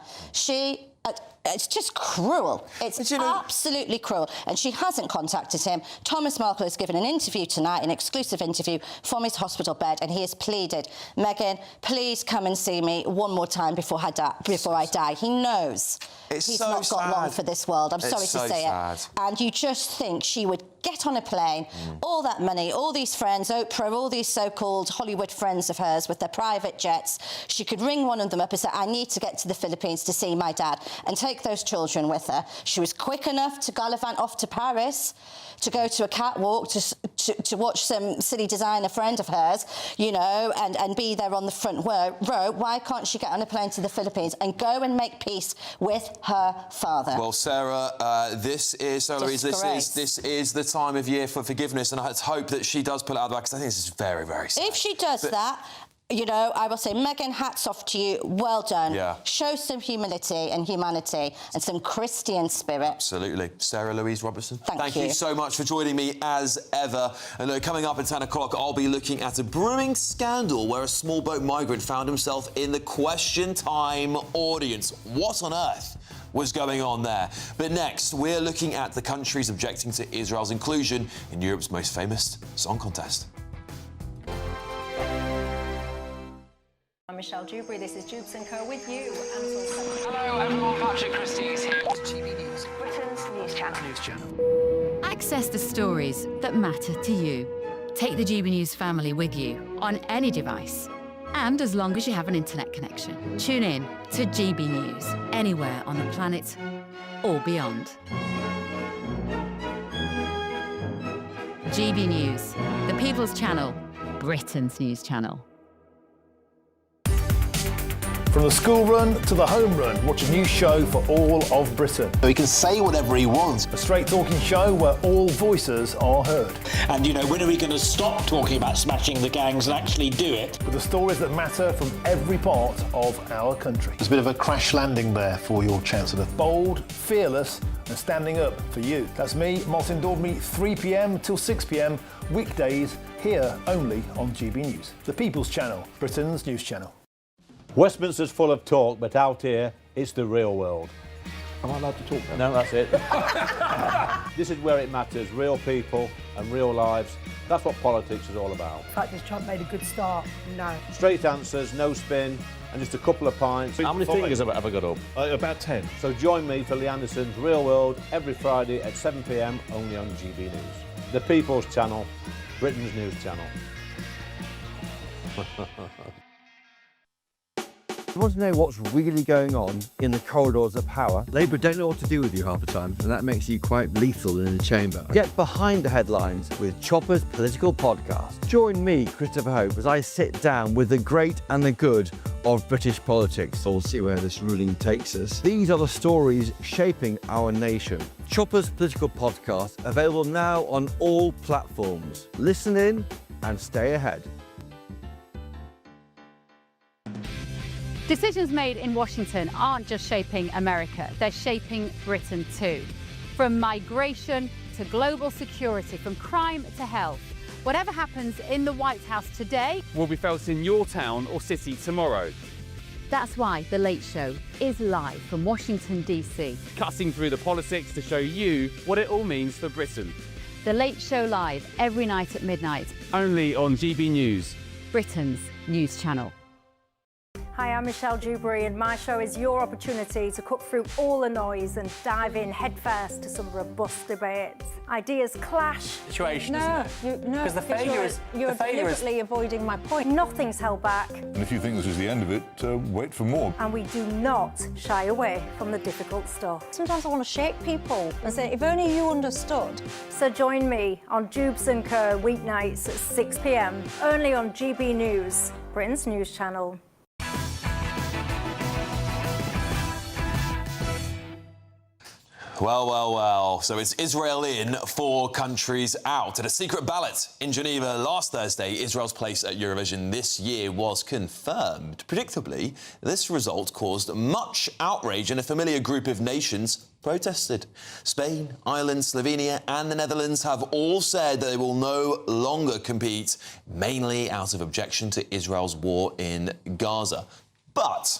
It's just cruel. It's absolutely cruel. And she hasn't contacted him. Thomas Markle has given an interview tonight, an exclusive interview from his hospital bed, and he has pleaded, Meghan, please come and see me one more time before I die. He knows he's not got long for this world. I'm sorry to say it. And you just think she would get on a plane, all that money, all these friends, Oprah, all these so-called Hollywood friends of hers with their private jets. She could ring one of them up and say, I need to get to the Philippines to see my dad, and take those children with her. She was quick enough to gallivant off to Paris, to go to a catwalk, to watch some silly designer friend of hers, you know, and be there on the front row. Why can't she get on a plane to the Philippines and go and make peace with her father? Well, Sarah, this is the time of year for forgiveness, and I hope that she does pull it out of the bag, because I think this is very, very sad. If she does that, you know, I will say, Meghan, hats off to you. Well done. Yeah. Show some humility and humanity and some Christian spirit. Absolutely. Sarah Louise Robertson, thank you so much for joining me as ever. And coming up at 10 o'clock, I'll be looking at a brewing scandal where a small boat migrant found himself in the Question Time audience. What on earth was going on there? But next, we're looking at the countries objecting to Israel's inclusion in Europe's most famous song contest. I'm Michelle Dewberry. This is Jubes & Co. with you. Hello everyone, Patrick Christie is here. GB News, Britain's news channel. Access the stories that matter to you. Take the GB News family with you on any device. And as long as you have an internet connection. Tune in to GB News, anywhere on the planet or beyond. GB News, the People's Channel, Britain's news channel. From the school run to the home run, watch a new show for all of Britain. He can say whatever he wants. A straight talking show where all voices are heard. And, you know, when are we going to stop talking about smashing the gangs and actually do it? With the stories that matter from every part of our country. There's a bit of a crash landing there for your Chancellor. Bold, fearless and standing up for you. That's me, Martin Daubney, 3 p.m. till 6 p.m. weekdays, here only on GB News. The People's Channel, Britain's news channel. Westminster's full of talk, but out here, it's the real world. Am I allowed to talk now? No, that's it. This is where it matters, real people and real lives. That's what politics is all about. The fact has Trump made a good start? No. Straight answers, no spin, and just a couple of pints. How many fingers have I got up? About 10. So join me for Lee Anderson's Real World every Friday at 7 p.m. only on GB News. The People's Channel, Britain's news channel. You want to know what's really going on in the corridors of power? Labour don't know what to do with you half the time, and that makes you quite lethal in the chamber. Get behind the headlines with Chopper's political podcast. Join me, Christopher Hope, as I sit down with the great and the good of British politics. We'll see where this ruling takes us. These are the stories shaping our nation. Chopper's political podcast, available now on all platforms. Listen in and stay ahead. Decisions made in Washington aren't just shaping America, they're shaping Britain too. From migration to global security, from crime to health. Whatever happens in the White House today will be felt in your town or city tomorrow. That's why The Late Show is live from Washington, D.C. Cutting through the politics to show you what it all means for Britain. The Late Show live every night at midnight. Only on GB News, Britain's news channel. Hi, I'm Michelle Dewberry, and my show is your opportunity to cut through all the noise and dive in headfirst to some robust debates. Ideas clash. Situation, isn't it? No, because the failure is you're deliberately avoiding my point. Nothing's held back. And if you think this is the end of it, wait for more. And we do not shy away from the difficult stuff. Sometimes I want to shake people and say, if only you understood. So join me on Jubes & Co weeknights at 6 p.m, only on GB News, Britain's news channel. Well. So it's Israel in, 4 countries out. At a secret ballot in Geneva last Thursday, Israel's place at Eurovision this year was confirmed. Predictably, this result caused much outrage, and a familiar group of nations protested. Spain, Ireland, Slovenia and the Netherlands have all said that they will no longer compete, mainly out of objection to Israel's war in Gaza. But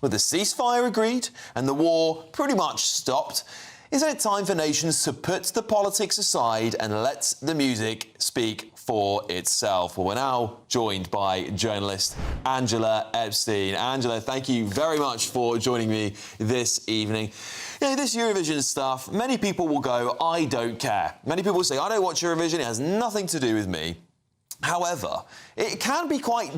with the ceasefire agreed and the war pretty much stopped, isn't it time for nations to put the politics aside and let the music speak for itself? Well, we're now joined by journalist Angela Epstein. Angela, thank you very much for joining me this evening. You know, this Eurovision stuff, many people will go, I don't care. Many people will say, I don't watch Eurovision, it has nothing to do with me. However, it can be quite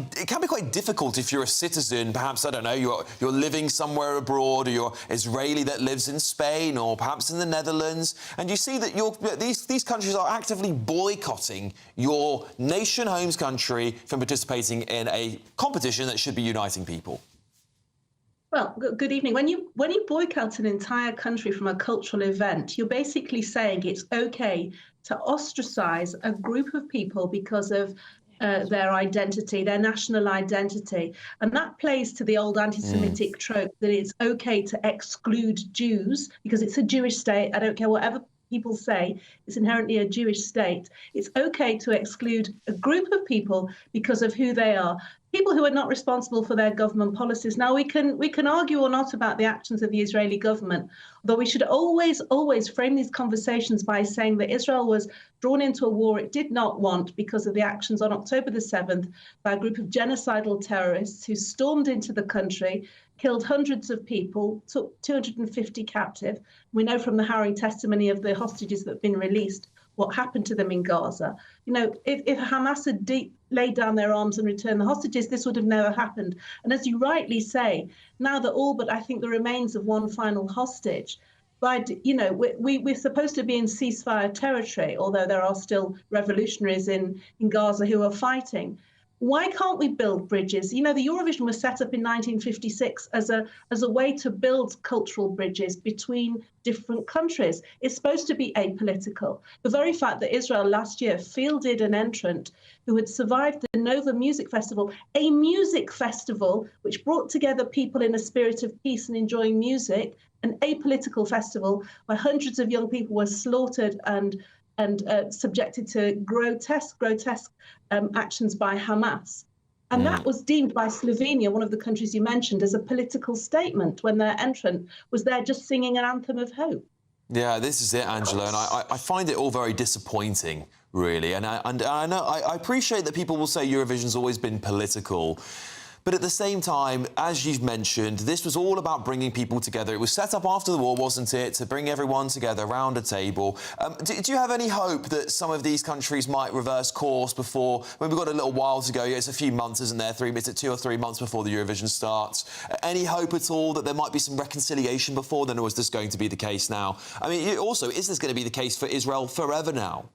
difficult if you're a citizen. Perhaps, I don't know, you're living somewhere abroad, or you're Israeli that lives in Spain or perhaps in the Netherlands, and you see that these countries are actively boycotting your nation home's country from participating in a competition that should be uniting people. Well, good evening. When you boycott an entire country from a cultural event, you're basically saying it's okay to ostracize a group of people because of their identity, their national identity. And that plays to the old anti-Semitic trope that it's okay to exclude Jews because it's a Jewish state. I don't care whatever people say, it's inherently a Jewish state. It's okay to exclude a group of people because of who they are. People who are not responsible for their government policies. Now, we can argue or not about the actions of the Israeli government, though we should always frame these conversations by saying that Israel was drawn into a war it did not want because of the actions on October the 7th by a group of genocidal terrorists who stormed into the country, killed hundreds of people, took 250 captive. We know from the harrowing testimony of the hostages that have been released what happened to them in Gaza. You know, if Hamas had laid down their arms and returned the hostages, this would have never happened. And as you rightly say, now that all but I think the remains of one final hostage, we're supposed to be in ceasefire territory, although there are still revolutionaries in Gaza who are fighting. Why can't we build bridges? You know, the Eurovision was set up in 1956 as a way to build cultural bridges between different countries. It's supposed to be apolitical. The very fact that Israel last year fielded an entrant who had survived the Nova Music Festival, a music festival which brought together people in a spirit of peace and enjoying music, an apolitical festival where hundreds of young people were slaughtered and subjected to grotesque actions by Hamas. And that was deemed by Slovenia, one of the countries you mentioned, as a political statement when their entrant was there just singing an anthem of hope. Yeah, this is it, Angela, and I find it all very disappointing, really. And I know I appreciate that people will say Eurovision's always been political. But at the same time, as you've mentioned, this was all about bringing people together. It was set up after the war, wasn't it, to bring everyone together around a table. Do you have any hope that some of these countries might reverse course before... We've got a little while to go. It's a few months, isn't there? 2 or 3 months before the Eurovision starts. Any hope at all that there might be some reconciliation before then, or is this going to be the case now? I mean, also, is this going to be the case for Israel forever now?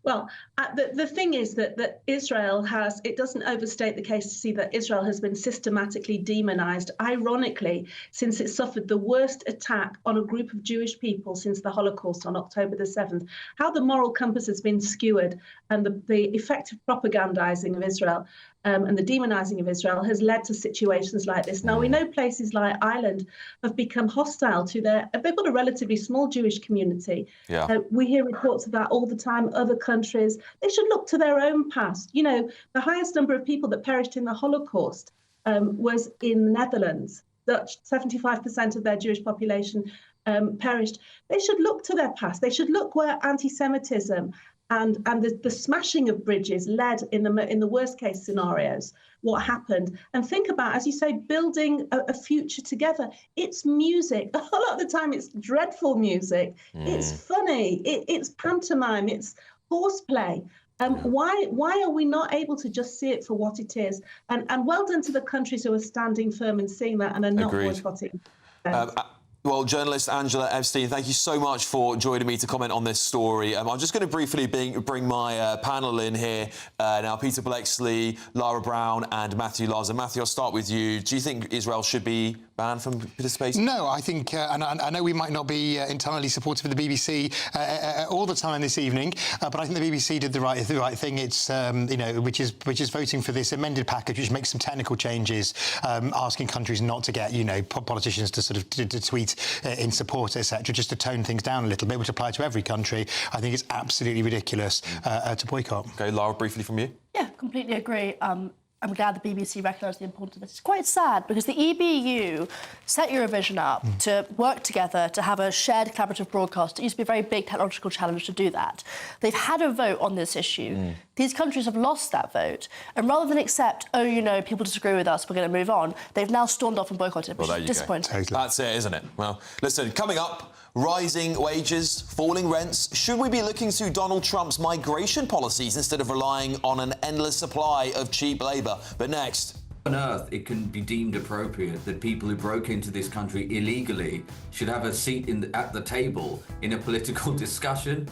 Well, the thing is that Israel it doesn't overstate the case to see that Israel has been systematically demonized, ironically, since it suffered the worst attack on a group of Jewish people since the Holocaust on October the 7th. How the moral compass has been skewered and the effective propagandizing of Israel. and the demonising of Israel has led to situations like this. Now, we know places like Ireland have become hostile to they've got a relatively small Jewish community. Yeah. We hear reports of that all the time. Other countries, they should look to their own past. You know, the highest number of people that perished in the Holocaust was in the Netherlands. 75% of their Jewish population perished. They should look to their past. They should look where anti-Semitism and the smashing of bridges led in the worst case scenarios, what happened, and think about, as you say, building a future together. It's music. A lot of the time it's dreadful music. It's funny. It's pantomime. It's horseplay. Why are we not able to just see it for what it is? And well done to the countries who are standing firm and seeing that and are not boycotting. Well, journalist Angela Epstein, thank you so much for joining me to comment on this story. I'm just going to briefly bring my panel in here now. Peter Blexley, Lara Brown and Matthew Larson. Matthew, I'll start with you. Do you think Israel should be banned from participating? No, I think, and I know we might not be entirely supportive of the BBC all the time this evening, but I think the BBC did the right thing. It's you know, which is voting for this amended package, which makes some technical changes, asking countries not to get, you know, politicians to sort of to tweet in support, etc., just to tone things down a little bit, which apply to every country. I think it's absolutely ridiculous to boycott. Okay, Lara, briefly from you. Yeah, completely agree. I'm glad the BBC recognised the importance of this. It's quite sad because the EBU set Eurovision up to work together to have a shared collaborative broadcast. It used to be a very big technological challenge to do that. They've had a vote on this issue. These countries have lost that vote. And rather than accept, oh, you know, people disagree with us, we're going to move on, they've now stormed off and boycotted, which is disappointing. Totally. That's it, isn't it? Well, listen, coming up, rising wages, falling rents. Should we be looking to Donald Trump's migration policies instead of relying on an endless supply of cheap labour? But next. On earth, it can be deemed appropriate that people who broke into this country illegally should have a seat at the table in a political discussion?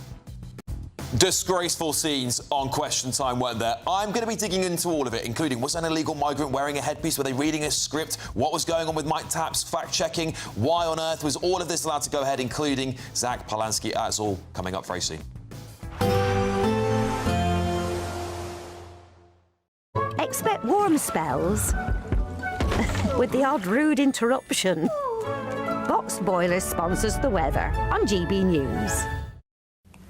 Disgraceful scenes on Question Time, weren't there? I'm going to be digging into all of it, including was an illegal migrant wearing a headpiece? Were they reading a script? What was going on with Mike Tapp's fact-checking? Why on earth was all of this allowed to go ahead, including Zach Polanski? That's all coming up very soon. Expect warm spells with the odd rude interruption. Box Boilers sponsors the weather on GB News.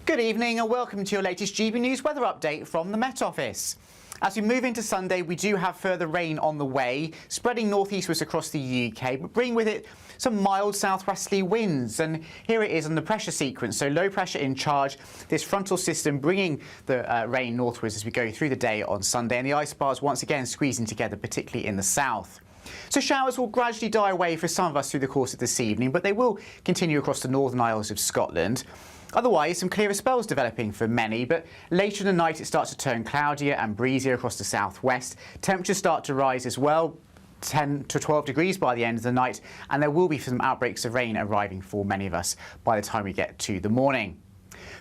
Good evening and welcome to your latest GB News weather update from the Met Office. As we move into Sunday, we do have further rain on the way, spreading northeastwards across the UK, but bringing with it some mild southwesterly winds. And here it is on the pressure sequence. So low pressure in charge, this frontal system bringing the rain northwards as we go through the day on Sunday. And the ice bars once again squeezing together, particularly in the south. So showers will gradually die away for some of us through the course of this evening, but they will continue across the Northern Isles of Scotland. Otherwise, some clearer spells developing for many, but later in the night it starts to turn cloudier and breezier across the southwest. Temperatures start to rise as well, 10 to 12 degrees by the end of the night, and there will be some outbreaks of rain arriving for many of us by the time we get to the morning.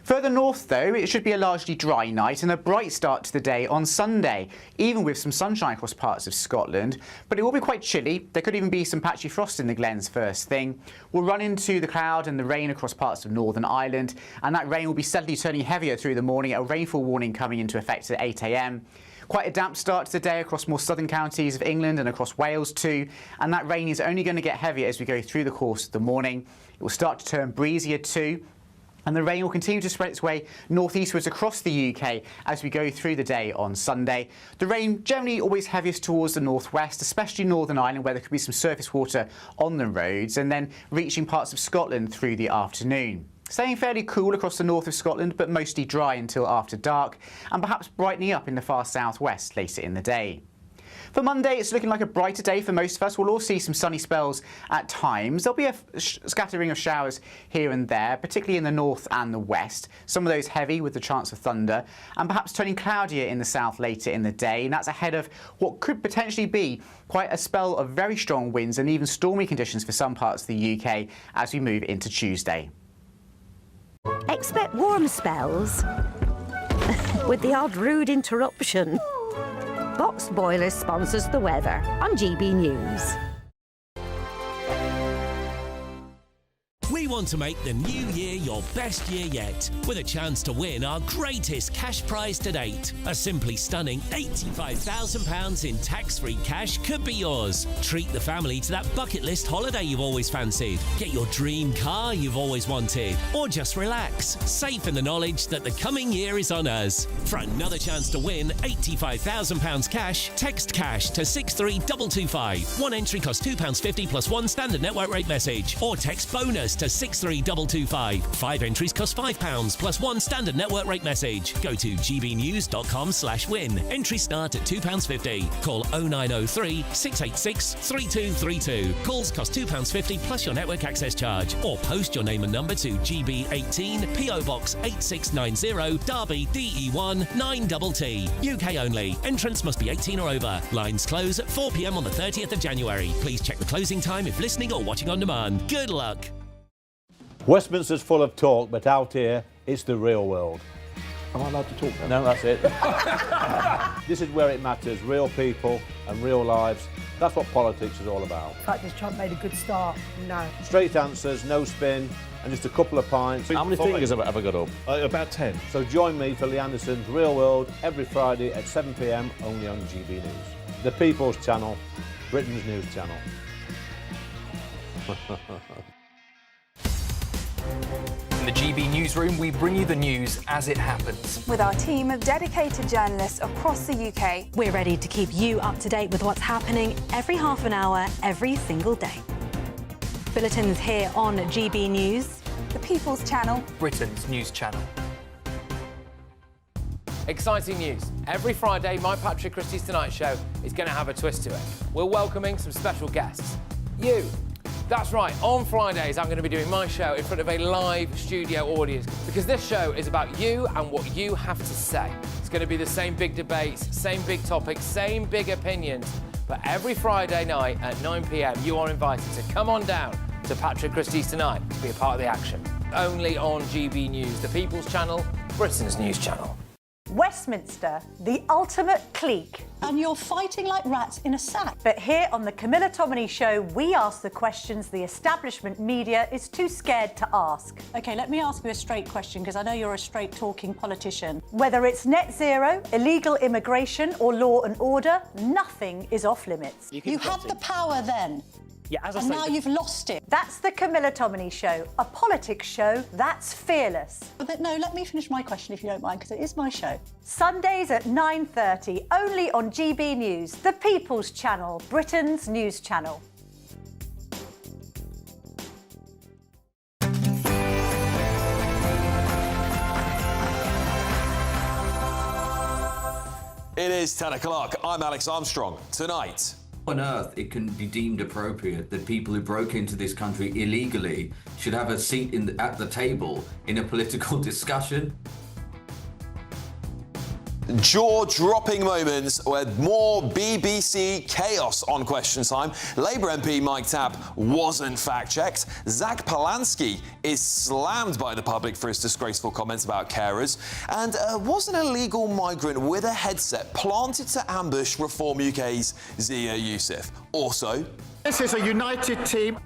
Further north, though, it should be a largely dry night and a bright start to the day on Sunday, even with some sunshine across parts of Scotland. But it will be quite chilly. There could even be some patchy frost in the glens first thing. We'll run into the cloud and the rain across parts of Northern Ireland, and that rain will be steadily turning heavier through the morning, a rainfall warning coming into effect at 8 a.m. Quite a damp start to the day across more southern counties of England and across Wales too, and that rain is only going to get heavier as we go through the course of the morning. It will start to turn breezier too, and the rain will continue to spread its way northeastwards across the UK as we go through the day on Sunday. The rain generally always heaviest towards the northwest, especially Northern Ireland, where there could be some surface water on the roads, and then reaching parts of Scotland through the afternoon. Staying fairly cool across the north of Scotland, but mostly dry until after dark, and perhaps brightening up in the far southwest later in the day. For Monday, it's looking like a brighter day for most of us. We'll all see some sunny spells at times. There'll be a scattering of showers here and there, particularly in the north and the west. Some of those heavy with the chance of thunder, and perhaps turning cloudier in the south later in the day. And that's ahead of what could potentially be quite a spell of very strong winds and even stormy conditions for some parts of the UK as we move into Tuesday. Expect warm spells with the odd rude interruption. Box Boilers sponsors the weather on GB News. We want to make the new year your best year yet, with a chance to win our greatest cash prize to date. A simply stunning £85,000 in tax-free cash could be yours. Treat the family to that bucket list holiday you've always fancied. Get your dream car you've always wanted. Or just relax, safe in the knowledge that the coming year is on us. For another chance to win £85,000 cash, text cash to 63225. One entry costs £2.50 plus one standard network rate message. Or text bonus to 63225. 5 entries cost £5 plus one standard network rate message. Go to gbnews.com/win. Entries start at £2.50. Call 0903 686 3232. Calls cost £2.50 plus your network access charge. Or post your name and number to GB18 PO Box 8690 Derby DE1 9TT. UK only. Entrance must be 18 or over. Lines close at 4 p.m. on the 30th of January. Please check the closing time if listening or watching on demand. Good luck. Westminster's full of talk, but out here, it's the real world. Am I allowed to talk now? No, that's it. This is where it matters. Real people and real lives. That's what politics is all about. The fact is Trump made a good start. No. Straight answers, no spin, and just a couple of pints. How many fingers have I got up? About 10. So join me for Lee Anderson's Real World every Friday at 7 p.m. only on GB News. The People's Channel, Britain's news channel. In the GB newsroom, we bring you the news as it happens. With our team of dedicated journalists across the UK, we're ready to keep you up to date with what's happening every half an hour, every single day. Bulletins here on GB News, the People's Channel, Britain's news channel. Exciting news. Every Friday, my Patrick Christie's Tonight Show is going to have a twist to it. We're welcoming some special guests. You. That's right, on Fridays I'm going to be doing my show in front of a live studio audience because this show is about you and what you have to say. It's going to be the same big debates, same big topics, same big opinions, but every Friday night at 9 p.m. you are invited to come on down to Patrick Christie's Tonight to be a part of the action. Only on GB News, the People's Channel, Britain's news channel. Westminster, the ultimate clique. And you're fighting like rats in a sack. But here on the Camilla Tominey Show, we ask the questions the establishment media is too scared to ask. OK, let me ask you a straight question, because I know you're a straight-talking politician. Whether it's net zero, illegal immigration or law and order, nothing is off limits. You had the power then. Yeah, as I and say, now you've lost it. That's the Camilla Tominey Show, a politics show that's fearless. But no, let me finish my question if you don't mind, because it is my show. Sundays at 9:30, only on GB News, the People's Channel, Britain's news channel. It is 10 o'clock. I'm Alex Armstrong. Tonight, on earth it can be deemed appropriate that people who broke into this country illegally should have a seat at the table in a political discussion? jaw-dropping moments with more BBC chaos on Question Time. Labour MP Mike Tabb wasn't fact-checked. Zach Polanski is slammed by the public for his disgraceful comments about carers. And was an illegal migrant with a headset planted to ambush Reform UK's Zia Youssef. Also, this is a united team.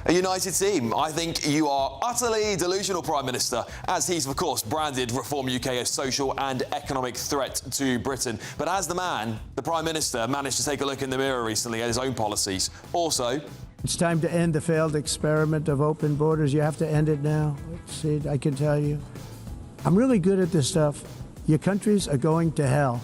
A united team. I think you are utterly delusional, Prime Minister, as he's, of course, branded Reform UK a social and economic threat to Britain. But as the man, the Prime Minister, managed to take a look in the mirror recently at his own policies. Also, it's time to end the failed experiment of open borders. You have to end it now. See, I can tell you. I'm really good at this stuff. Your countries are going to hell.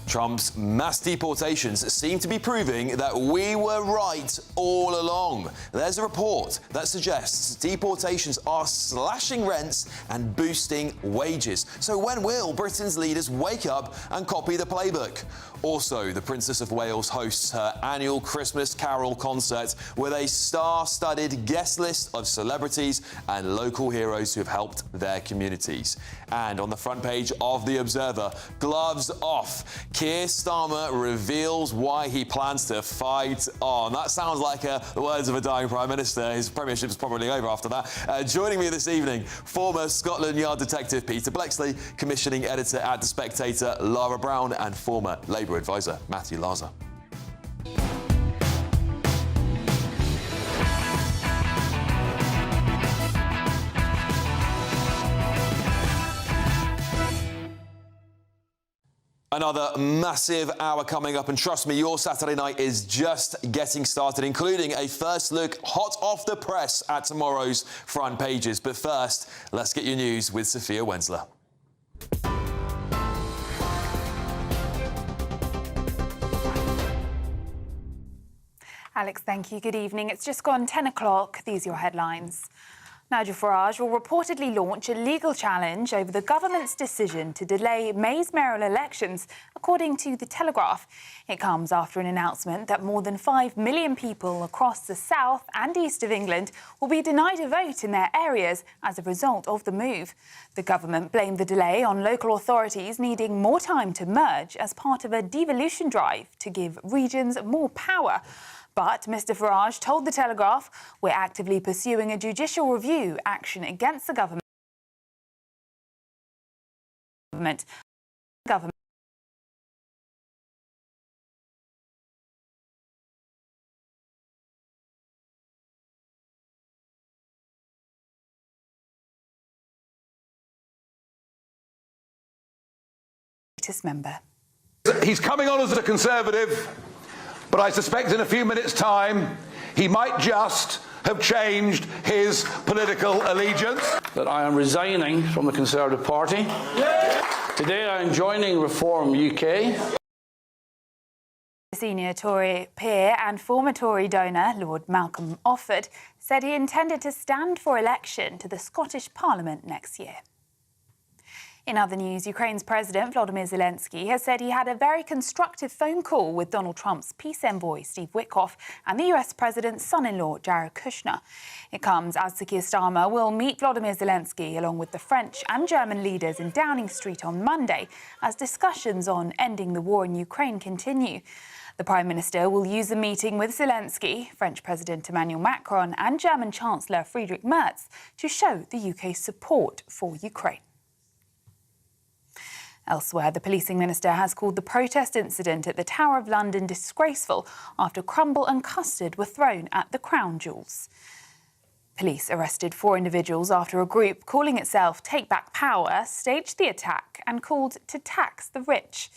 Trump's mass deportations seem to be proving that we were right all along. There's a report that suggests deportations are slashing rents and boosting wages. So when will Britain's leaders wake up and copy the playbook? Also, the Princess of Wales hosts her annual Christmas Carol concert with a star-studded guest list of celebrities and local heroes who have helped their communities. And on the front page of The Observer, gloves off, Keir Starmer reveals why he plans to fight on. That sounds like the words of a dying Prime Minister. His premiership's probably over after that. Joining me this evening, former Scotland Yard detective Peter Blexley, commissioning editor at The Spectator Lara Brown, and former Labour advisor Matthew Laza. Another massive hour coming up, and trust me, your Saturday night is just getting started, including a first look hot off the press at tomorrow's front pages. But first, let's get your news with Sophia Wensler. Alex, thank you. Good evening. It's just gone 10 o'clock. These are your headlines. Nigel Farage will reportedly launch a legal challenge over the government's decision to delay May's mayoral elections, according to The Telegraph. It comes after an announcement that more than 5 million people across the south and east of England will be denied a vote in their areas as a result of the move. The government blamed the delay on local authorities needing more time to merge as part of a devolution drive to give regions more power. But Mr Farage told The Telegraph, "We're actively pursuing a judicial review action against the government." Member. He's coming on as a Conservative, but I suspect in a few minutes' time he might just have changed his political allegiance. That I am resigning from the Conservative Party. Today I am joining Reform UK. Senior Tory peer and former Tory donor, Lord Malcolm Offord, said he intended to stand for election to the Scottish Parliament next year. In other news, Ukraine's President Volodymyr Zelensky has said he had a very constructive phone call with Donald Trump's peace envoy, Steve Witkoff, and the US President's son-in-law, Jared Kushner. It comes as Sir Keir Starmer will meet Volodymyr Zelensky along with the French and German leaders in Downing Street on Monday as discussions on ending the war in Ukraine continue. The Prime Minister will use the meeting with Zelensky, French President Emmanuel Macron and German Chancellor Friedrich Merz to show the UK's support for Ukraine. Elsewhere, the policing minister has called the protest incident at the Tower of London disgraceful after crumble and custard were thrown at the crown jewels. Police arrested 4 individuals after a group calling itself Take Back Power staged the attack and called to tax the rich.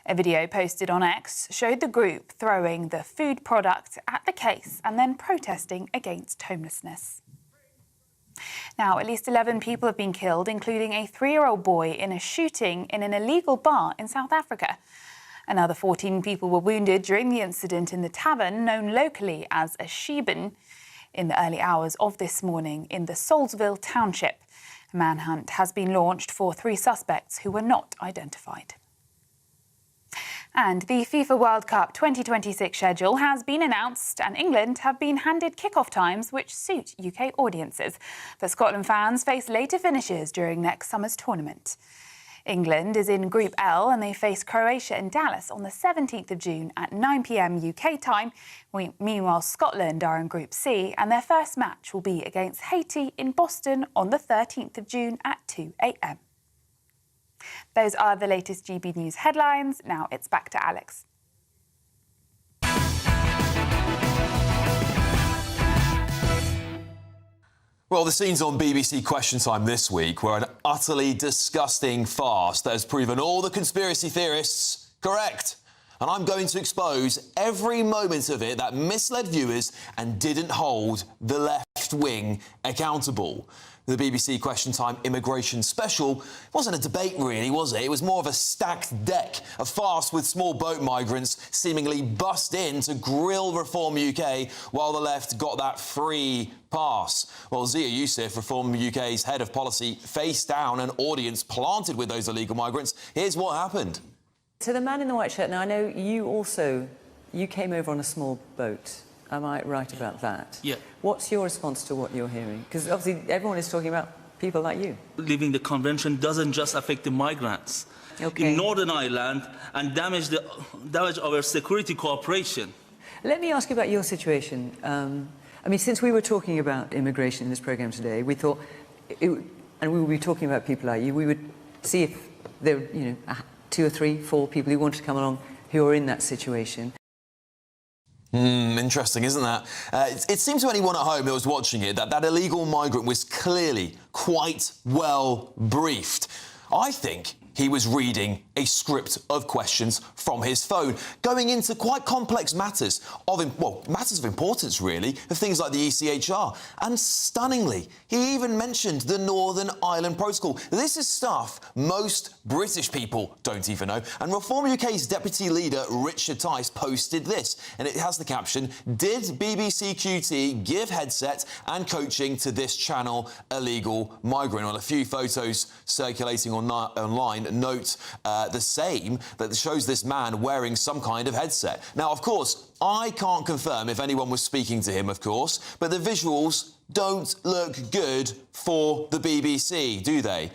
A video posted on X showed the group throwing the food product at the case and then protesting against homelessness. Now, at least 11 people have been killed, including a 3-year-old boy, in a shooting in an illegal bar in South Africa. Another 14 people were wounded during the incident in the tavern known locally as a Sheben in the early hours of this morning in the Solsville township. A manhunt has been launched for 3 suspects who were not identified. And the FIFA World Cup 2026 schedule has been announced and England have been handed kick-off times which suit UK audiences. But Scotland fans face later finishes during next summer's tournament. England is in Group L and they face Croatia in Dallas on the 17th of June at 9 p.m. UK time. Meanwhile, Scotland are in Group C and their first match will be against Haiti in Boston on the 13th of June at 2 a.m. Those are the latest GB News headlines. Now it's back to Alex. Well, the scenes on BBC Question Time this week were an utterly disgusting farce that has proven all the conspiracy theorists correct. And I'm going to expose every moment of it that misled viewers and didn't hold the left wing accountable. The BBC Question Time immigration special wasn't a debate really, was it? It was more of a stacked deck, a farce with small boat migrants seemingly bussed in to grill Reform UK while the left got that free pass. Well, Zia Youssef, Reform UK's head of policy, faced down an audience planted with those illegal migrants. Here's what happened. So the man in the white shirt, now I know you came over on a small boat. Am I right about that? Yeah. What's your response to what you're hearing? Because obviously everyone is talking about people like you. Leaving the convention doesn't just affect the migrants in Northern Ireland and damage our security cooperation. Let me ask you about your situation. I mean, since we were talking about immigration in this programme today, we thought, and we will be talking about people like you, we would see if there were, 2 or 3, 4 people who wanted to come along who are in that situation. Interesting, isn't that? It seemed to anyone at home who was watching it that illegal migrant was clearly quite well briefed. I think he was reading a script of questions from his phone, going into quite complex matters of importance, really, of things like the ECHR. And stunningly, he even mentioned the Northern Ireland Protocol. This is stuff most British people don't even know. And Reform UK's deputy leader, Richard Tice, posted this, and it has the caption, "Did BBC QT give headset and coaching to this channel illegal migrant?" Well, a few photos circulating online note the same, that shows this man wearing some kind of headset. Now, of course, I can't confirm if anyone was speaking to him, of course, but the visuals don't look good for the BBC, do they?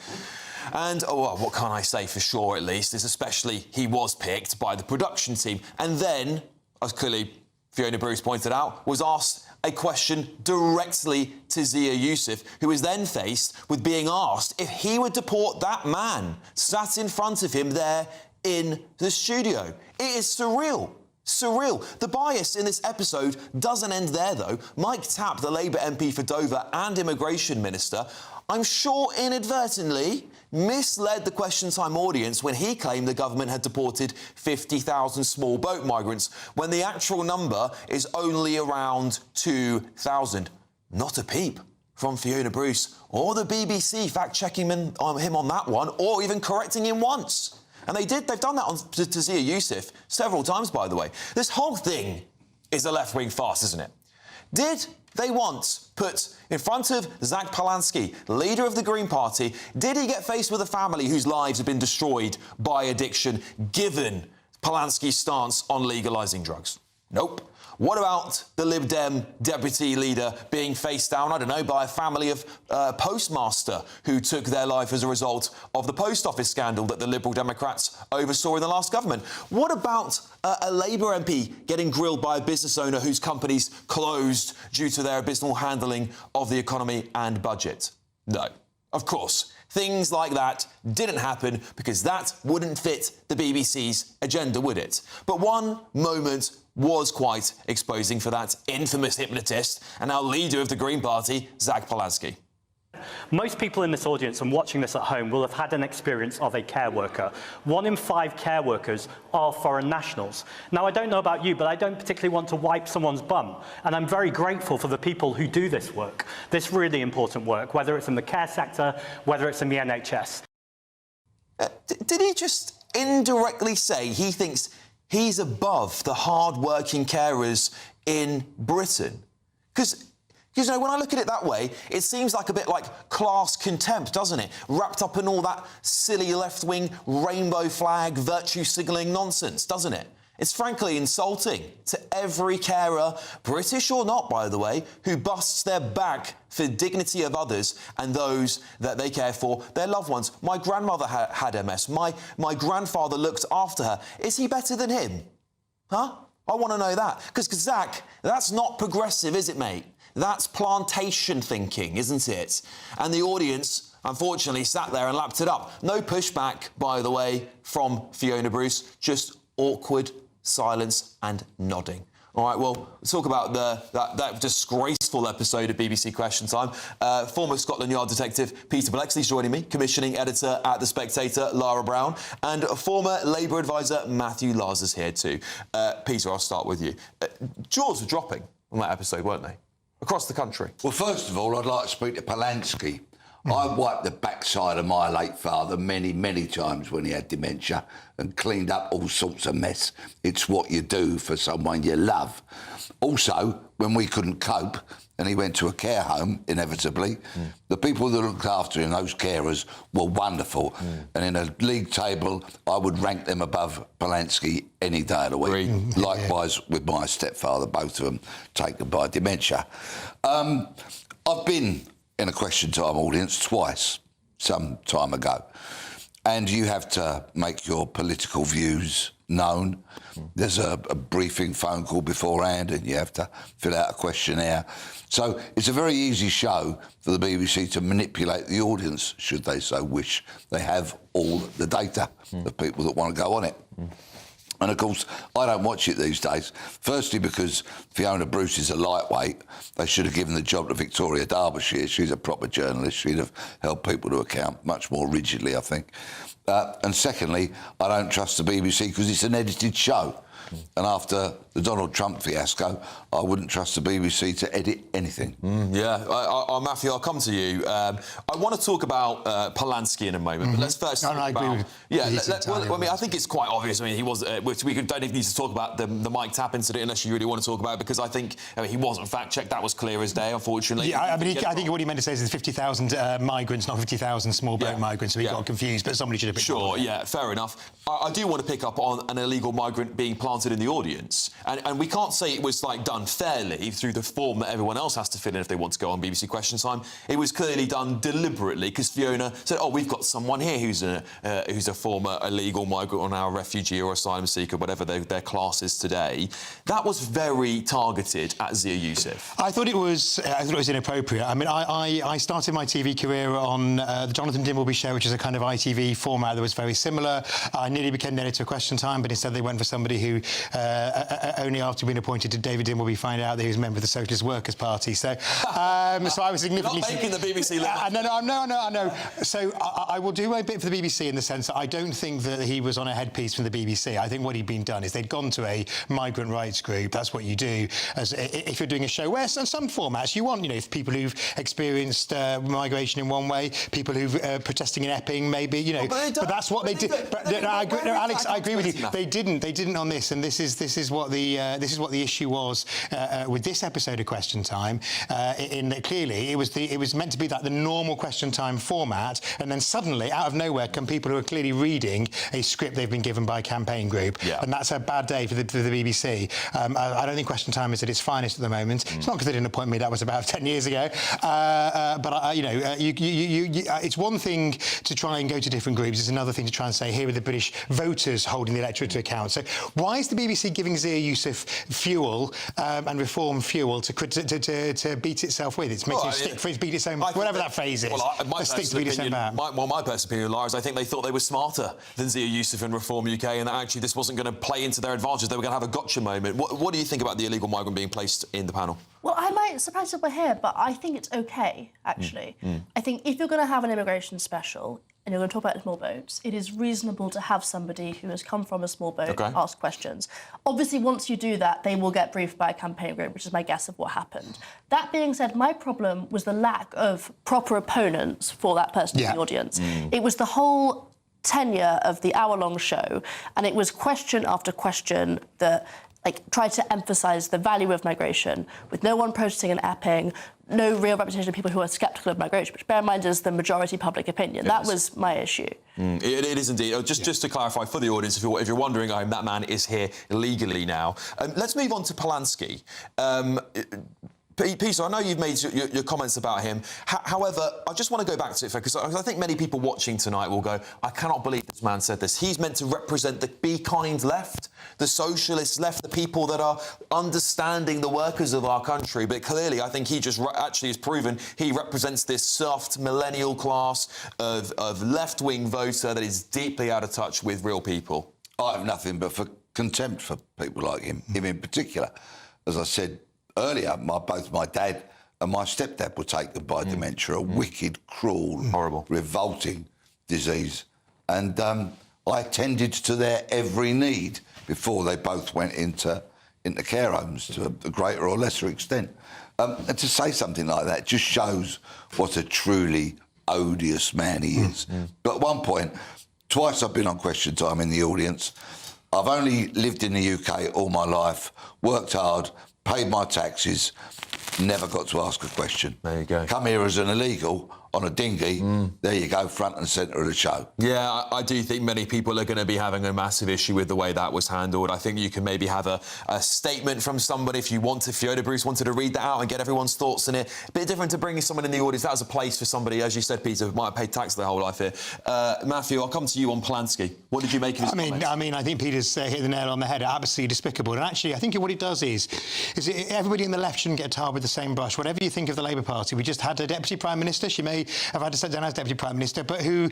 And, what can I say for sure, at least, is especially he was picked by the production team. And then, as clearly Fiona Bruce pointed out, was asked a question directly to Zia Youssef, who was then faced with being asked if he would deport that man sat in front of him there in the studio. It is surreal. Surreal. The bias in this episode doesn't end there, though. Mike Tapp, the Labour MP for Dover and Immigration Minister, I'm sure inadvertently misled the Question Time audience when he claimed the government had deported 50,000 small boat migrants, when the actual number is only around 2,000. Not a peep from Fiona Bruce or the BBC fact-checking him on that one, or even correcting him once. And they've done that to Zia Youssef several times, by the way. This whole thing is a left-wing farce, isn't it? Did they once put in front of Zach Polansky, leader of the Green Party, did he get faced with a family whose lives have been destroyed by addiction, given Polansky's stance on legalising drugs? Nope. What about the Lib Dem deputy leader being faced down, I don't know, by a family of postmaster who took their life as a result of the post office scandal that the Liberal Democrats oversaw in the last government? What about a Labour MP getting grilled by a business owner whose companies closed due to their abysmal handling of the economy and budget? No. Of course, things like that didn't happen because that wouldn't fit the BBC's agenda, would it? But one moment was quite exposing for that infamous hypnotist and now leader of the Green Party, Zach Polansky. Most people in this audience and watching this at home will have had an experience of a care worker. 1 in 5 care workers are foreign nationals. Now, I don't know about you, but I don't particularly want to wipe someone's bum. And I'm very grateful for the people who do this work, this really important work, whether it's in the care sector, whether it's in the NHS. Did he just indirectly say he thinks he's above the hard-working carers in Britain? Because, you know, when I look at it that way, it seems like a bit like class contempt, doesn't it? Wrapped up in all that silly left-wing rainbow flag virtue signalling nonsense, doesn't it? It's frankly insulting to every carer, British or not, by the way, who busts their back for the dignity of others and those that they care for, their loved ones. My grandmother had MS. My grandfather looked after her. Is he better than him? Huh? I want to know that. Because, Zach, that's not progressive, is it, mate? That's plantation thinking, isn't it? And the audience, unfortunately, sat there and lapped it up. No pushback, by the way, from Fiona Bruce, just awkward silence and nodding. All right, well, let's talk about that disgraceful episode of BBC Question Time. Former Scotland Yard detective Peter Blexley's joining me, commissioning editor at The Spectator, Lara Brown, and former Labour advisor Matthew Lars is here too. Peter, I'll start with you. Jaws were dropping on that episode, weren't they? Across the country. Well, first of all, I'd like to speak to Polansky. I wiped the backside of my late father many, many times when he had dementia and cleaned up all sorts of mess. It's what you do for someone you love. Also, when we couldn't cope and he went to a care home, inevitably, the people that looked after him, those carers, were wonderful. And in a league table, I would rank them above Polansky any day of the week. Likewise with my stepfather, both of them taken by dementia. I've been in a Question Time audience twice, some time ago. And you have to make your political views known. There's a briefing phone call beforehand and you have to fill out a questionnaire. So it's a very easy show for the BBC to manipulate the audience, should they so wish. They have all the data of people that want to go on it. And of course, I don't watch it these days. Firstly, because Fiona Bruce is a lightweight. They should have given the job to Victoria Derbyshire. She's a proper journalist. She'd have held people to account much more rigidly, I think. And secondly, I don't trust the BBC because it's an edited show. And after the Donald Trump fiasco, I wouldn't trust the BBC to edit anything. Matthew, I'll come to you. I want to talk about Polanski in a moment, but let's first talk I agree I think it's quite obvious. I mean, he was. We don't even need to talk about the Mike Tapp incident unless you really want to talk about it, because I think he wasn't fact-checked. That was clear as day, unfortunately. Yeah, I think what he meant to say is there's 50,000 migrants, not 50,000 small boat migrants, so he got confused, but somebody should have picked up on that. Fair enough. I do want to pick up on an illegal migrant being planted in the audience, and we can't say it was done fairly through the form that everyone else has to fill in if they want to go on BBC Question Time. It was clearly done deliberately, because Fiona said, "Oh, we've got someone here who's a former illegal migrant or now a refugee or asylum seeker, whatever their class is today." That was very targeted at Zia Youssef. I thought it was inappropriate. I mean, I started my TV career on the Jonathan Dimbleby show, which is a kind of ITV format that was very similar. I nearly became the editor of Question Time, but instead they went for somebody who only after being appointed did David Dimbleby find out that he was a member of the Socialist Workers' Party. So, so I was significantly... Not making the BBC look... No. So I will do a bit for the BBC in the sense that I don't think that he was on a headpiece from the BBC. I think what he'd been done is they'd gone to a migrant rights group. That's what you do if you're doing a show where in some formats you want, people who've experienced migration in one way, people who've protesting in Epping, maybe, but that's what they did. Alex, I agree with you. They didn't on this, and this is what the issue was with this episode of Question Time. In that clearly it was meant to be the normal Question Time format, and then suddenly out of nowhere come people who are clearly reading a script they've been given by a campaign group, and that's a bad day for the BBC. I don't think Question Time is at its finest at the moment. It's not because they didn't appoint me; that was about 10 years ago. But it's one thing to try and go to different groups. It's another thing to try and say, here are the British voters holding the electorate to account. So why is the BBC giving Zia Youssef fuel and reform fuel to beat itself with? It's making it stick for its beat its own, whatever that phrase is. My personal opinion, Lars, I think they thought they were smarter than Zia Youssef and Reform UK, and that actually this wasn't going to play into their advantage. They were going to have a gotcha moment. What do you think about the illegal migrant being placed in the panel? Well, I might surprise people here, but I think it's OK, actually. I think if you're going to have an immigration special and you're going to talk about small boats, it is reasonable to have somebody who has come from a small boat ask questions. Obviously, once you do that, they will get briefed by a campaign group, which is my guess of what happened. That being said, my problem was the lack of proper opponents for that person in the audience. It was the whole tenure of the hour-long show, and it was question after question that tried to emphasise the value of migration, with no one protesting in Epping, no real representation of people who are sceptical of migration, which, bear in mind, is the majority public opinion. That was my issue. It is indeed. Just to clarify for the audience, if you're wondering, that man is here illegally now. Let's move on to Polanski. Peter, I know you've made your comments about him. However, I just want to go back to it, because I think many people watching tonight will go, I cannot believe this man said this. He's meant to represent the be kind left, the socialist left, the people that are understanding the workers of our country. But clearly, I think he just actually has proven he represents this soft millennial class of left-wing voter that is deeply out of touch with real people. I have nothing but for contempt for people like him in particular. As I said earlier, both my dad and my stepdad were taken by dementia, a wicked, cruel, horrible, revolting disease. And I attended to their every need before they both went into care homes to a greater or lesser extent. And to say something like that just shows what a truly odious man he is. But at one point, twice I've been on Question Time in the audience. I've only lived in the UK all my life, worked hard, paid my taxes, never got to ask a question. There you go. Come here as an illegal on a dinghy, there you go, front and centre of the show. Yeah, I do think many people are going to be having a massive issue with the way that was handled. I think you can maybe have a statement from somebody if Fiona Bruce wanted to read that out and get everyone's thoughts in it. A bit different to bringing someone in the audience. That was a place for somebody, as you said, Peter, who might have paid tax their whole life here. Matthew, I'll come to you on Polanski. What did you make of his comments? I think Peter's hit the nail on the head. Absolutely despicable. And actually, I think what it does is everybody in the left shouldn't get tarred with the same brush. Whatever you think of the Labour Party, we just had a Deputy Prime Minister. She may may have had to step down as Deputy Prime Minister, but who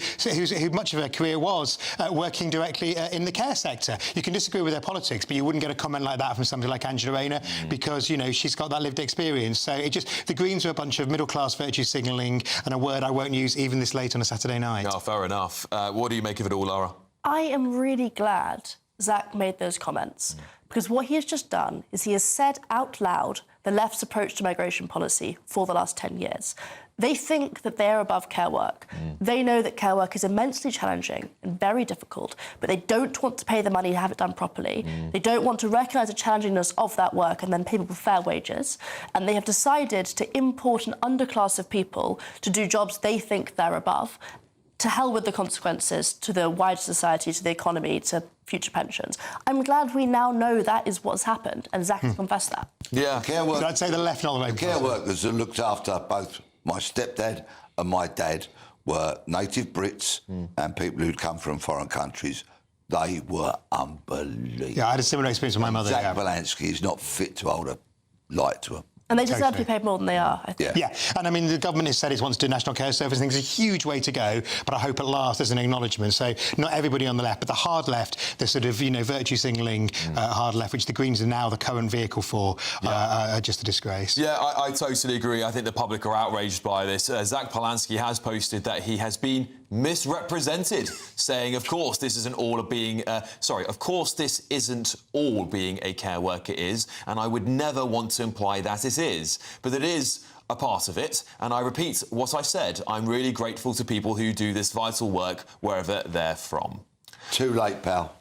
much of her career was working directly in the care sector. You can disagree with their politics, but you wouldn't get a comment like that from somebody like Angela Rayner because, you know, she's got that lived experience. So the Greens are a bunch of middle-class virtue signalling, and a word I won't use even this late on a Saturday night. No, fair enough. What do you make of it all, Lara? I am really glad Zach made those comments because what he has just done is he has said out loud the left's approach to migration policy for the last 10 years. They think that they're above care work. They know that care work is immensely challenging and very difficult, but they don't want to pay the money to have it done properly. They don't want to recognise the challengingness of that work and then pay people fair wages. And they have decided to import an underclass of people to do jobs they think they're above. To hell with the consequences to the wider society, to the economy, to future pensions. I'm glad we now know that is what's happened, and Zach has confessed that. Yeah. Care work, I'd say the left, not the right. Care workers that looked after both my stepdad and my dad were native Brits and people who'd come from foreign countries. They were unbelievable. Yeah, I had a similar experience with my mother. Zach Balansky is not fit to hold a light to him. And they deserve to be paid more than they are, I think. Yeah, and I mean, the government has said it wants to do national care service. I think it's a huge way to go, but I hope at last there's an acknowledgement. So not everybody on the left, but the hard left, the sort of, you know, virtue signalling hard left, which the Greens are now the current vehicle for, are just a disgrace. Yeah, I totally agree. I think the public are outraged by this. Zach Polanski has posted that he has been misrepresented, saying, of course, this isn't all being... of course, this isn't all being a care worker is, and I would never want to imply that it is. But it is a part of it, and I repeat what I said. I'm really grateful to people who do this vital work wherever they're from. Too late, pal.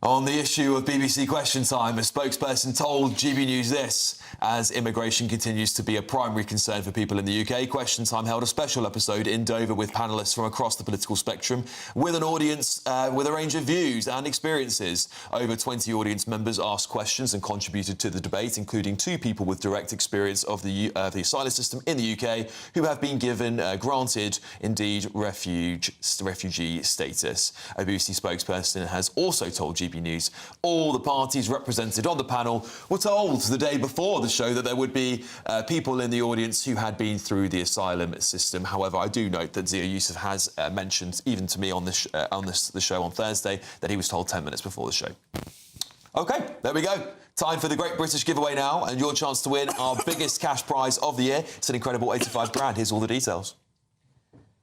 On the issue of BBC Question Time, a spokesperson told GB News this. As immigration continues to be a primary concern for people in the UK, Question Time held a special episode in Dover with panellists from across the political spectrum, with an audience with a range of views and experiences. Over 20 audience members asked questions and contributed to the debate, including 2 people with direct experience of the asylum system in the UK who have been granted, indeed, refugee status. A BBC spokesperson has also told GB News all the parties represented on the panel were told the day before the show that there would be people in the audience who had been through the asylum system. However, I do note that Zia Youssef has mentioned, even to me on the show on Thursday, that he was told 10 minutes before the show. OK, there we go. Time for the Great British Giveaway now, and your chance to win our biggest cash prize of the year. It's an incredible 85 grand. Here's all the details.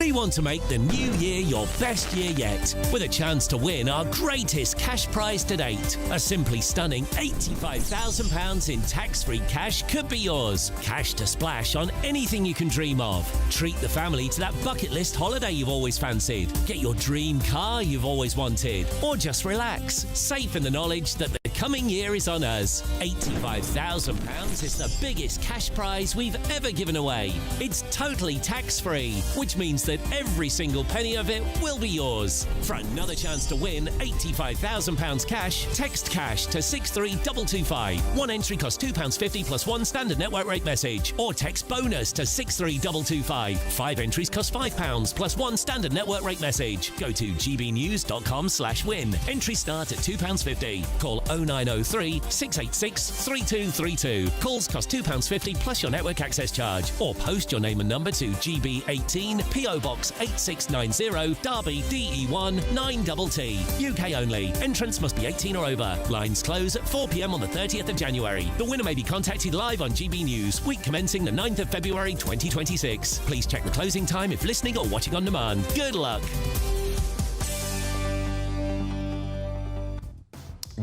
We want to make the new year your best year yet, with a chance to win our greatest cash prize to date. A simply stunning £85,000 in tax-free cash could be yours. Cash to splash on anything you can dream of. Treat the family to that bucket list holiday you've always fancied. Get your dream car you've always wanted. Or just relax, safe in the knowledge that the coming year is on us. £85,000 is the biggest cash prize we've ever given away. It's totally tax-free, which means that every single penny of it will be yours. For another chance to win £85,000 cash, text cash to 63225. One entry costs £2.50 plus one standard network rate message. Or text bonus to 63225. 5 entries cost £5 plus one standard network rate message. Go to gbnews.com/win. Entries start at £2.50. Call 0903 686 3232. Calls cost £2.50 plus your network access charge. Or post your name and number to GB18 PO Box 8690 Derby DE1 9TT. UK only. Entrance must be 18 or over. Lines close at 4 p.m. on the 30th of January. The winner may be contacted live on GB News, week commencing the 9th of February 2026. Please check the closing time if listening or watching on demand. Good luck.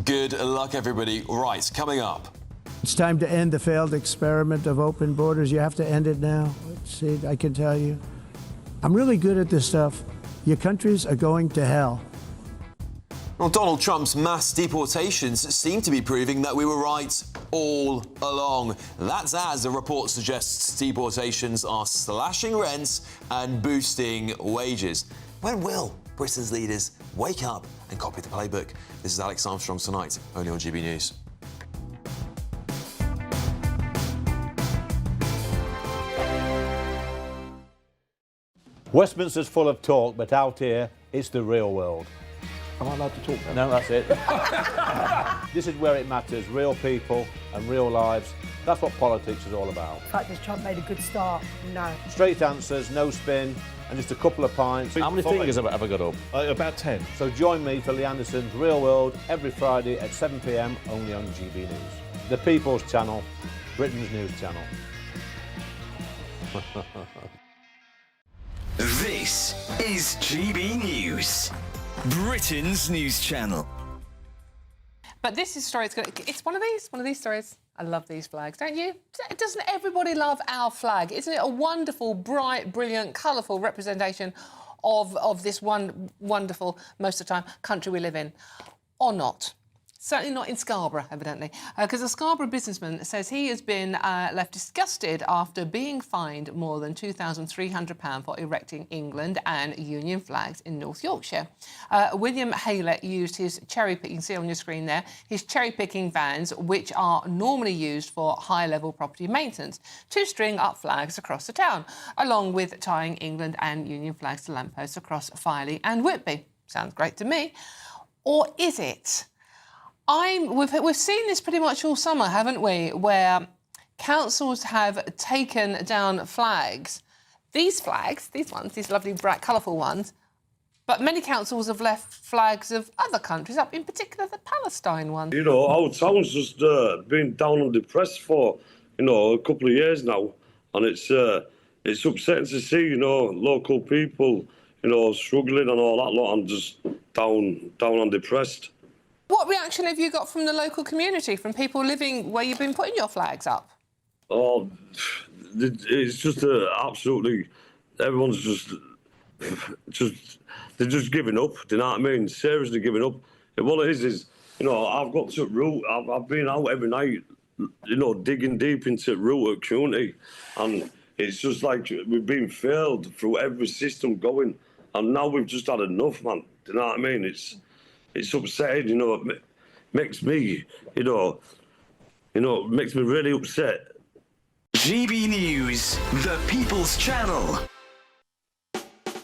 Good luck, everybody. Right, coming up. It's time to end the failed experiment of open borders. You have to end it now. See, I can tell you. I'm really good at this stuff. Your countries are going to hell. Well, Donald Trump's mass deportations seem to be proving that we were right all along. That's as a report suggests deportations are slashing rents and boosting wages. When will Britain's leaders wake up and copy the playbook? This is Alex Armstrong tonight, only on GB News. Westminster's full of talk, but out here, it's the real world. Am I allowed to talk now? No, that's it. This is where it matters. Real people and real lives. That's what politics is all about. The fact has Trump made a good start? No. Straight answers, no spin, and just a couple of pints. How many fingers have I got up? About 10. So join me for Lee Anderson's Real World every Friday at 7 p.m. only on GB News. The People's Channel, Britain's news channel. This is GB News, Britain's news channel. But this is story. It's one of these stories. I love these flags, don't you? Doesn't everybody love our flag? Isn't it a wonderful, bright, brilliant, colourful representation of this wonderful, most of the time, country we live in? Or not? Certainly not in Scarborough, evidently, because a Scarborough businessman says he has been left disgusted after being fined more than £2,300 for erecting England and Union flags in North Yorkshire. William Haylett used his cherry-picking, you can see on your screen there, his cherry-picking vans, which are normally used for high-level property maintenance, to string up flags across the town, along with tying England and Union flags to lampposts across Filey and Whitby. Sounds great to me. Or is it? We've seen this pretty much all summer, haven't we, where councils have taken down flags. These flags, these lovely, bright, colourful ones, but many councils have left flags of other countries up, in particular the Palestine one. You know, our town's just been down and depressed for, a couple of years now, and it's upsetting to see, local people, struggling and all that lot, and just down and depressed. What reaction have you got from the local community, from people living where you've been putting your flags up? Oh, it's just absolutely, everyone's they're just giving up, do you know what I mean? Seriously giving up. And what it is, I've got to root, I've been out every night, digging deep into root at community, and it's just like we've been failed through every system going, and now we've just had enough, man, do you know what I mean? It's upsetting, it makes me, makes me really upset. GB News, the People's Channel.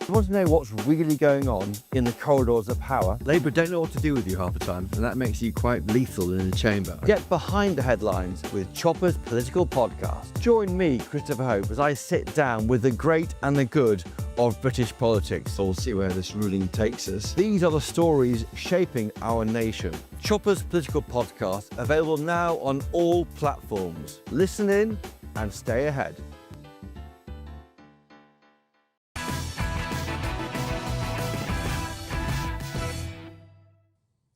You want to know what's really going on in the corridors of power? Labour don't know what to do with you half the time, and that makes you quite lethal in the chamber. Get behind the headlines with Chopper's political podcast. Join me, Christopher Hope, as I sit down with the great and the good of British politics. We'll see where this ruling takes us. These are the stories shaping our nation. Chopper's political podcast, available now on all platforms. Listen in and stay ahead.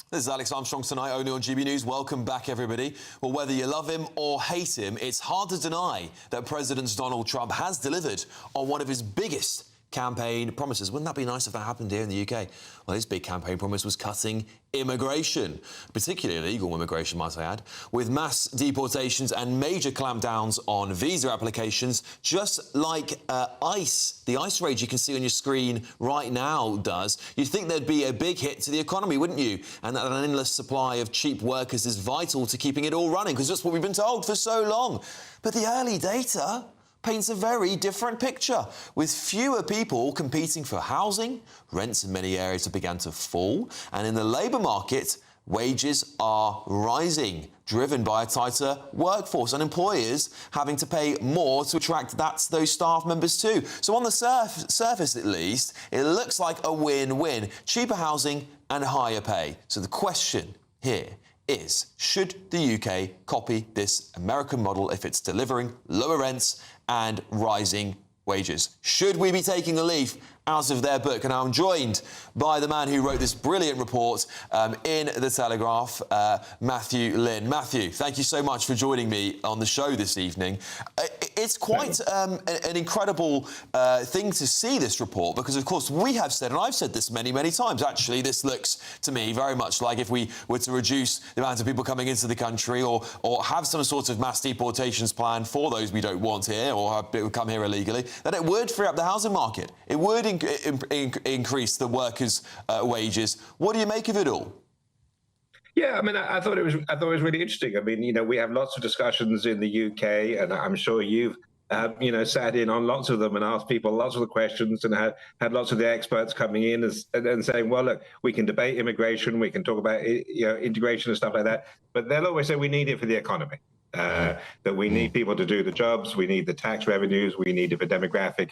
This is Alex Armstrong tonight, only on GB News. Welcome back, everybody. Well, whether you love him or hate him, it's hard to deny that President Donald Trump has delivered on one of his biggest campaign promises. Wouldn't that be nice if that happened here in the UK? Well, his big campaign promise was cutting immigration, particularly illegal immigration, might I add, with mass deportations and major clampdowns on visa applications, just like ICE, the ICE raid you can see on your screen right now does. You'd think there'd be a big hit to the economy, wouldn't you? And that an endless supply of cheap workers is vital to keeping it all running, because that's what we've been told for so long. But the early data paints a very different picture. With fewer people competing for housing, rents in many areas have begun to fall, and in the labour market, wages are rising, driven by a tighter workforce and employers having to pay more to attract those staff members too. So on the surface, at least, it looks like a win-win. Cheaper housing and higher pay. So the question here is, should the UK copy this American model if it's delivering lower rents and rising wages? Should we be taking a leaf out of their book? And I'm joined by the man who wrote this brilliant report in The Telegraph, Matthew Lynn. Matthew, thank you so much for joining me on the show this evening. It's quite an incredible thing to see this report, because, of course, we have said, and I've said this many, many times, actually, this looks to me very much like if we were to reduce the amount of people coming into the country or have some sort of mass deportations plan for those we don't want here or have come here illegally, that it would free up the housing market. It would increase the workers' wages. What do you make of it all? Yeah, I mean, I thought it was really interesting. I mean, we have lots of discussions in the UK, and I'm sure you've sat in on lots of them and asked people lots of the questions and had lots of the experts coming in and saying, well, look, we can debate immigration, we can talk about integration and stuff like that, but they'll always say we need it for the economy. That we need people to do the jobs, we need the tax revenues, we need it for demographic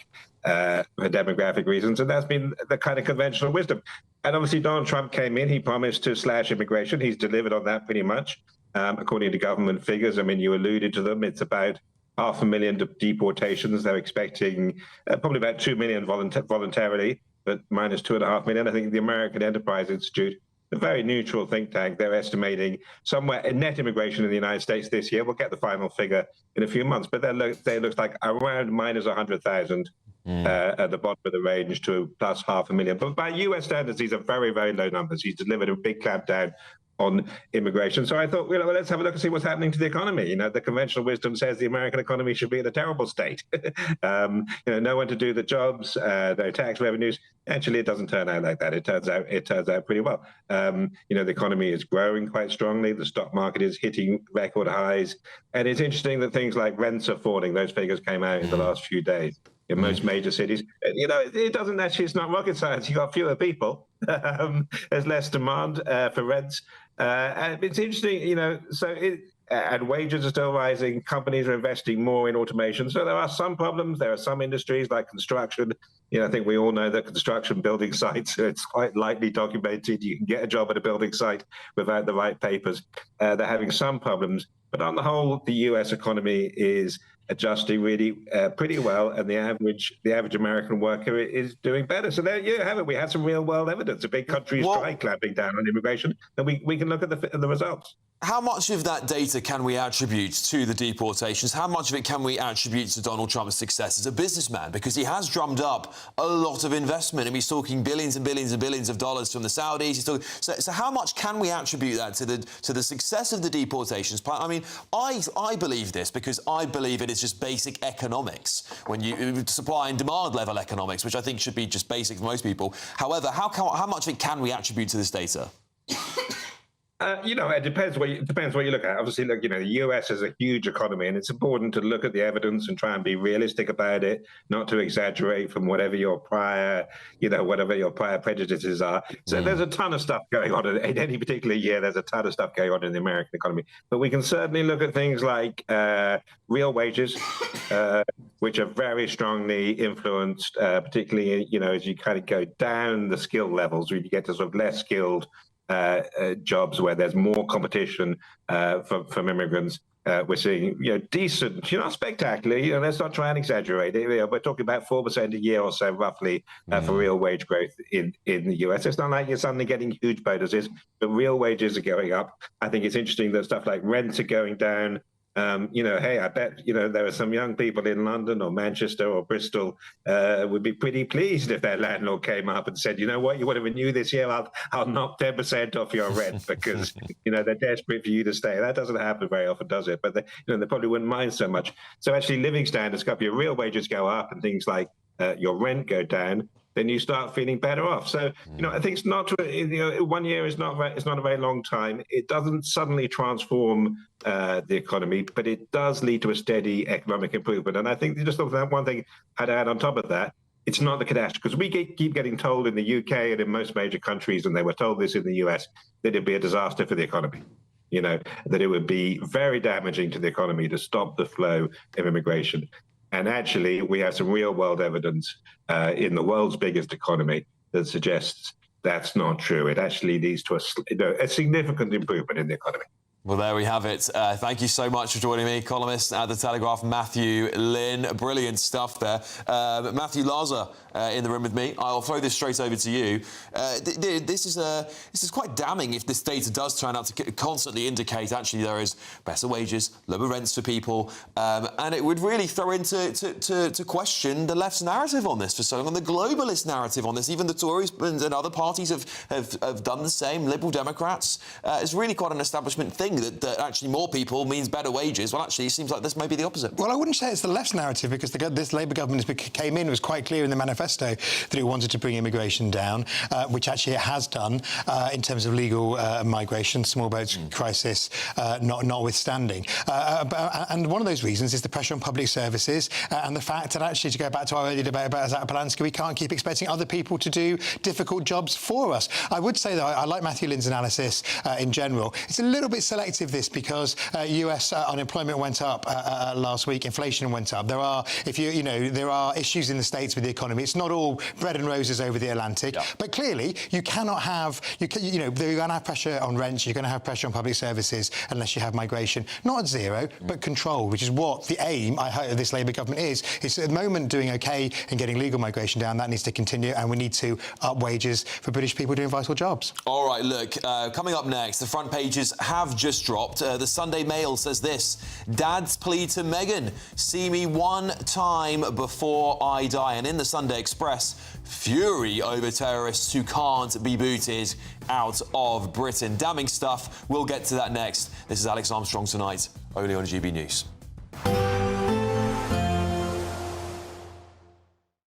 reasons, and that's been the kind of conventional wisdom. And obviously Donald Trump came in, he promised to slash immigration, he's delivered on that pretty much, according to government figures. I mean, you alluded to them, it's about 500,000 deportations. They're expecting probably about 2 million voluntarily, but minus 2.5 million. I think the American Enterprise Institute, a very neutral think tank, they're estimating somewhere in net immigration in the United States this year. We'll get the final figure in a few months, but they look like around minus 100,000 at the bottom of the range to plus 500,000. But by US standards, these are very, very low numbers. He's delivered a big clampdown on immigration. So I thought, well, let's have a look and see what's happening to the economy. The conventional wisdom says the American economy should be in a terrible state. No one to do the jobs, no tax revenues. Actually, it doesn't turn out like that. It turns out pretty well. The economy is growing quite strongly. The stock market is hitting record highs. And it's interesting that things like rents are falling. Those figures came out in the last few days in most major cities. It doesn't actually, it's not rocket science. You've got fewer people. There's less demand for rents. And it's interesting, and wages are still rising. Companies are investing more in automation. So there are some problems. There are some industries like construction. I think we all know that construction building sites, it's quite lightly documented. You can get a job at a building site without the right papers. They're having some problems. But on the whole, the US economy is adjusting really pretty well, and the average American worker is doing better. So there you have it. We have some real world evidence. A big country is trying clamping down on immigration, and we can look at the results. How much of that data can we attribute to the deportations? How much of it can we attribute to Donald Trump's success as a businessman? Because he has drummed up a lot of investment, and he's talking billions and billions and billions of dollars from the Saudis. So how much can we attribute that to the success of the deportations? I mean, I believe this because I believe it is just basic economics, when you supply and demand level economics, which I think should be just basic for most people. However, how much of it can we attribute to this data? It depends what you look at. Obviously, look, the US is a huge economy, and it's important to look at the evidence and try and be realistic about it, not to exaggerate from whatever your prior prejudices are. So there's a ton of stuff going on in any particular year. There's a ton of stuff going on in the American economy, but we can certainly look at things like real wages, which are very strongly influenced, particularly as you kind of go down the skill levels, when you get to sort of less skilled jobs where there's more competition from immigrants. We're seeing, decent, not spectacular. Let's not try and exaggerate it. We're talking about 4% a year or so, roughly, for real wage growth in the US. It's not like you're suddenly getting huge bonuses, but real wages are going up. I think it's interesting that stuff like rents are going down. Hey, I bet, there are some young people in London or Manchester or Bristol would be pretty pleased if their landlord came up and said, you know what, you want to renew this year, I'll knock 10% off your rent because, they're desperate for you to stay. That doesn't happen very often, does it? But they probably wouldn't mind so much. So actually living standards go up, your real wages go up and things like your rent go down, then you start feeling better off. So, I think it's not, 1 year is not a very long time. It doesn't suddenly transform the economy, but it does lead to a steady economic improvement. And I think just one thing I'd add on top of that, it's not the catastrophe, because we keep getting told in the UK and in most major countries, and they were told this in the US, that it'd be a disaster for the economy. That it would be very damaging to the economy to stop the flow of immigration. And actually, we have some real-world evidence in the world's biggest economy that suggests that's not true. It actually leads to a significant improvement in the economy. Well, there we have it. Thank you so much for joining me, columnist at The Telegraph, Matthew Lynn. Brilliant stuff there. Matthew Laza in the room with me. I'll throw this straight over to you. This is quite damning if this data does turn out to constantly indicate actually there is better wages, lower rents for people, and it would really throw into question the left's narrative on this for so long, and the globalist narrative on this. Even the Tories and other parties have done the same. Liberal Democrats. It's really quite an establishment thing thing, that actually more people means better wages. Well, actually, it seems like this may be the opposite. Well, I wouldn't say it's the left's narrative, because this Labour government came in, was quite clear in the manifesto that it wanted to bring immigration down, which actually it has done in terms of legal migration, small boats crisis notwithstanding. And one of those reasons is the pressure on public services and the fact that, actually, to go back to our earlier debate about Zach Polanski, we can't keep expecting other people to do difficult jobs for us. I would say, though, I like Matthew Lynn's analysis in general. It's a little bit selective, this, because US unemployment went up last week, inflation went up. There are, there are issues in the States with the economy. It's not all bread and roses over the Atlantic. But clearly, you cannot have, you're going to have pressure on rents, you're going to have pressure on public services unless you have migration. Not at zero, but controlled, which is what the aim, I hope, of this Labour government is. It's at the moment doing OK in getting legal migration down. That needs to continue, and we need to up wages for British people doing vital jobs. All right, look, coming up next, the front pages have just dropped. The Sunday Mail says this: Dad's plea to Meghan, see me one time before I die. And in the Sunday Express, fury over terrorists who can't be booted out of Britain. Damning stuff. We'll get to that next. This is Alex Armstrong Tonight, only on GB News.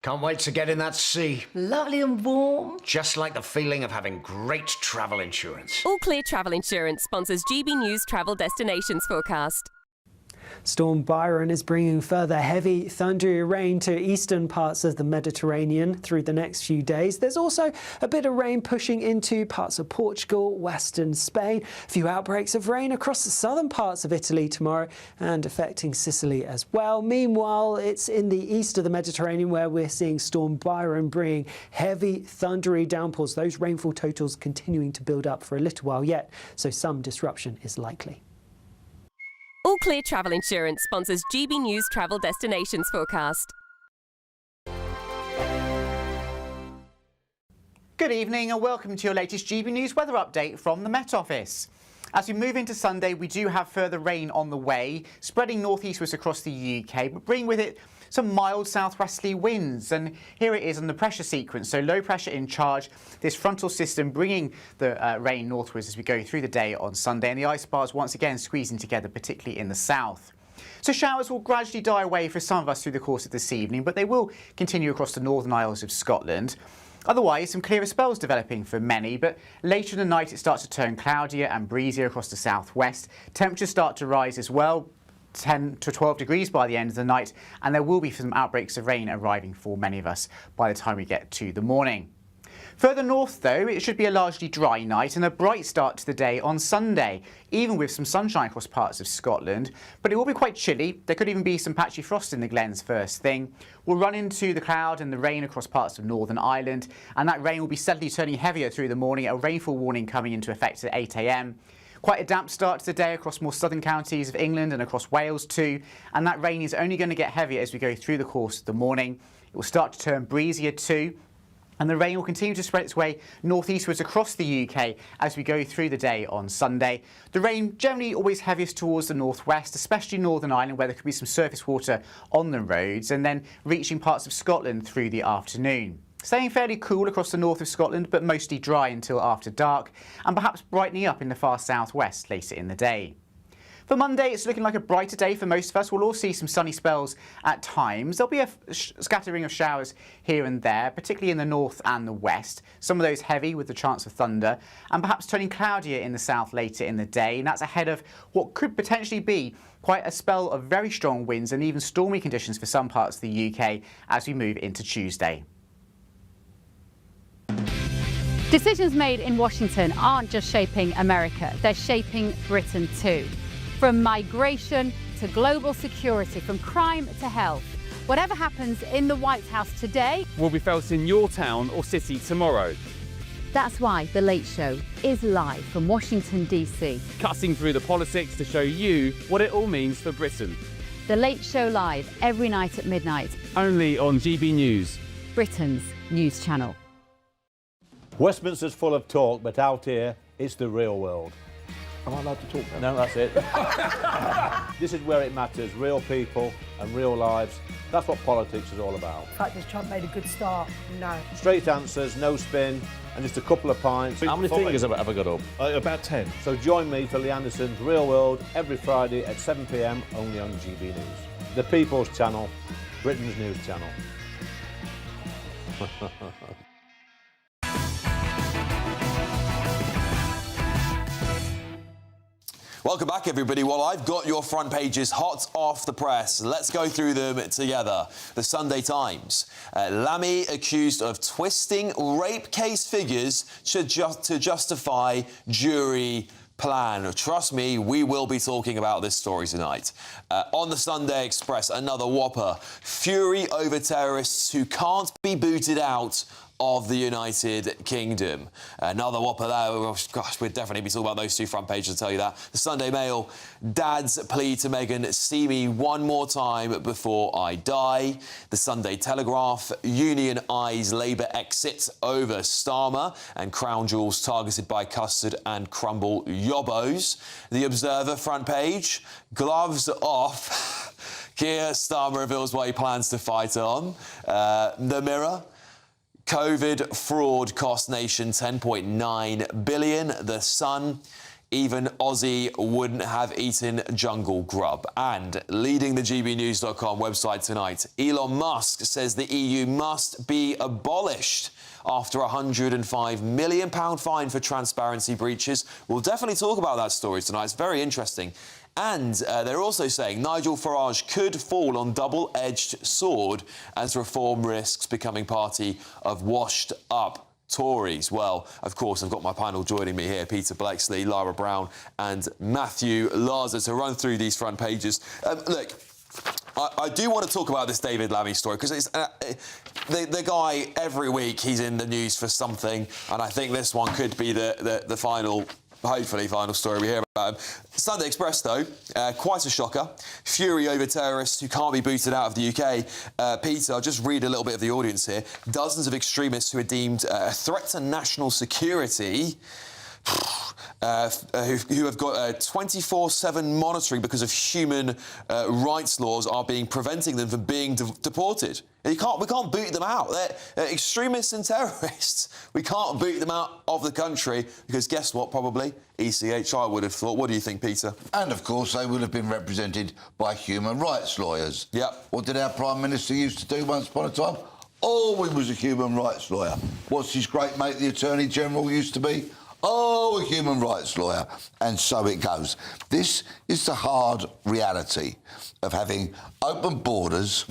Can't wait to get in that sea. Lovely and warm. Just like the feeling of having great travel insurance. All Clear Travel Insurance sponsors GB News travel destinations forecast. Storm Byron is bringing further heavy, thundery rain to eastern parts of the Mediterranean through the next few days. There's also a bit of rain pushing into parts of Portugal, western Spain. A few outbreaks of rain across the southern parts of Italy tomorrow and affecting Sicily as well. Meanwhile, it's in the east of the Mediterranean where we're seeing Storm Byron bringing heavy, thundery downpours. Those rainfall totals continuing to build up for a little while yet, so some disruption is likely. All Clear Travel Insurance sponsors GB News travel destinations forecast. Good evening and welcome to your latest GB News weather update from the Met Office. As we move into Sunday, we do have further rain on the way, spreading northeastwards across the UK, but bringing with it some mild southwesterly winds. And here it is on the pressure sequence. So low pressure in charge, this frontal system bringing the rain northwards as we go through the day on Sunday. And the ice bars once again squeezing together, particularly in the south. So showers will gradually die away for some of us through the course of this evening, but they will continue across the Northern Isles of Scotland. Otherwise, some clearer spells developing for many, but later in the night it starts to turn cloudier and breezier across the southwest. Temperatures start to rise as well, 10 to 12 degrees by the end of the night, and there will be some outbreaks of rain arriving for many of us by the time we get to the morning. Further north, though, it should be a largely dry night and a bright start to the day on Sunday, even with some sunshine across parts of Scotland. But it will be quite chilly. There could even be some patchy frost in the glens first thing. We'll run into the cloud and the rain across parts of Northern Ireland, and that rain will be steadily turning heavier through the morning, a rainfall warning coming into effect at 8 a.m. Quite a damp start to the day across more southern counties of England and across Wales too, and that rain is only going to get heavier as we go through the course of the morning. It will start to turn breezier too, and the rain will continue to spread its way northeastwards across the UK as we go through the day on Sunday. The rain generally always heaviest towards the northwest, especially Northern Ireland, where there could be some surface water on the roads, and then reaching parts of Scotland through the afternoon. Staying fairly cool across the north of Scotland, but mostly dry until after dark, and perhaps brightening up in the far southwest later in the day. For Monday, it's looking like a brighter day for most of us. We'll all see some sunny spells at times. There'll be a scattering of showers here and there, particularly in the north and the west. Some of those heavy with the chance of thunder, and perhaps turning cloudier in the south later in the day. And that's ahead of what could potentially be quite a spell of very strong winds and even stormy conditions for some parts of the UK as we move into Tuesday. Decisions made in Washington aren't just shaping America, they're shaping Britain too. From migration to global security, from crime to health. Whatever happens in the White House today will be felt in your town or city tomorrow. That's why The Late Show is live from Washington, D.C. Cutting through the politics to show you what it all means for Britain. The Late Show live every night at midnight. Only on GB News, Britain's news channel. Westminster's full of talk, but out here, it's the real world. Am I allowed to talk now? No, that's it. This is where it matters. Real people and real lives. That's what politics is all about. The fact is Trump made a good start, no. Straight answers, no spin, and just a couple of pints. How many fingers have I got up? About 10. So join me for Lee Anderson's Real World every Friday at 7 p.m. only on GB News. The People's Channel, Britain's news channel. Welcome back, everybody. Well, I've got your front pages hot off the press. Let's go through them together. The Sunday Times. Lamy accused of twisting rape case figures to justify jury plan. Trust me, we will be talking about this story tonight. On the Sunday Express, another whopper. Fury over terrorists who can't be booted out of the United Kingdom. Another whopper there. Gosh, we'd definitely be talking about those two front pages, I'll tell you that. The Sunday Mail, Dad's plea to Meghan, see me one more time before I die. The Sunday Telegraph, Union eyes Labour exit over Starmer, and Crown Jewels targeted by Custard and Crumble Yobbos. The Observer front page, gloves off. Keir Starmer reveals what he plans to fight on. The Mirror, COVID fraud cost nation $10.9 billion. The Sun, even Aussie wouldn't have eaten jungle grub. And leading the GBnews.com website tonight, Elon Musk says the EU must be abolished after a £105 million fine for transparency breaches. We'll definitely talk about that story tonight. It's very interesting. And they're also saying Nigel Farage could fall on double-edged sword as reform risks becoming party of washed-up Tories. Well, of course, I've got my panel joining me here, Peter Blexley, Lara Brown and Matthew Larzer, to run through these front pages. Look, I do want to talk about this David Lammy story because it's the guy, every week he's in the news for something, and I think this one could be the final, hopefully final story we hear about him. Sunday Express, though, quite a shocker. Fury over terrorists who can't be booted out of the UK. Peter, I'll just read a little bit of the audience here. Dozens of extremists who are deemed a threat to national security who have got 24/7 monitoring because of human rights laws are preventing them from being deported. We can't boot them out. They're extremists and terrorists. We can't boot them out of the country because guess what? Probably ECH, I would have thought. What do you think, Peter? And of course, they would have been represented by human rights lawyers. Yep. What did our Prime Minister used to do once upon a time? Oh, he was a human rights lawyer. What's his great mate, the Attorney General, used to be? Oh, a human rights lawyer. And so it goes. This is the hard reality of having open borders,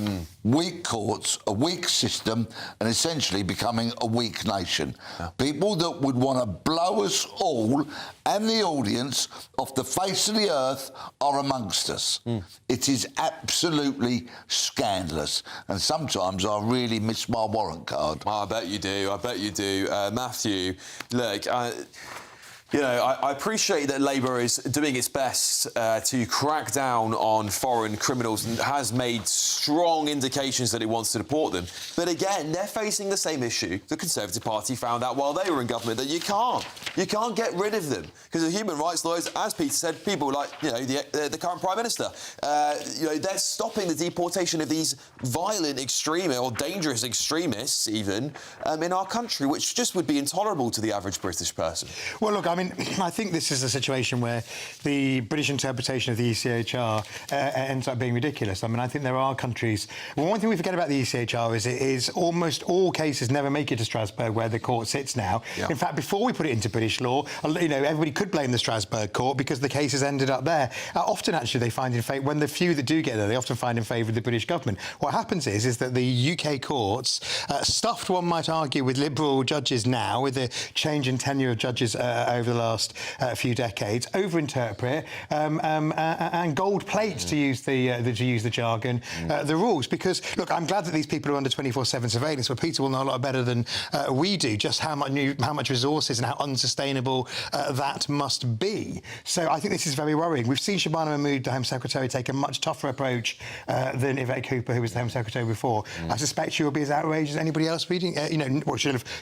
weak courts, a weak system, and essentially becoming a weak nation. Yeah. People that would want to blow us all and the audience off the face of the earth are amongst us. It is absolutely scandalous. And sometimes I really miss my warrant card. Oh, I bet you do. I bet you do. Matthew, look, I appreciate that Labour is doing its best to crack down on foreign criminals and has made strong indications that it wants to deport them. But again, they're facing the same issue the Conservative Party found out while they were in government, that you can't get rid of them because the human rights lawyers, as Peter said, people like the current Prime Minister, they're stopping the deportation of these violent extremists or dangerous extremists even in our country, which just would be intolerable to the average British person. Well, look, I think this is a situation where the British interpretation of the ECHR ends up being ridiculous. I think there are countries... Well, one thing we forget about the ECHR is almost all cases never make it to Strasbourg, where the court sits now. Yeah. In fact, before we put it into British law, everybody could blame the Strasbourg court because the cases ended up there. Often, actually, they find in favour... When the few that do get there, they often find in favour of the British government. What happens is that the UK courts, stuffed, one might argue, with Liberal judges now, with the change in tenure of judges over the last few decades, overinterpret and gold plate, to use the jargon, the rules. Because look, I'm glad that these people are under 24/7 surveillance, but Peter will know a lot better than we do just how much resources and how unsustainable that must be. So I think this is very worrying. We've seen Shabana Mahmood, the Home Secretary, take a much tougher approach than Yvette Cooper, who was the Home Secretary before. I suspect she will be as outraged as anybody else reading.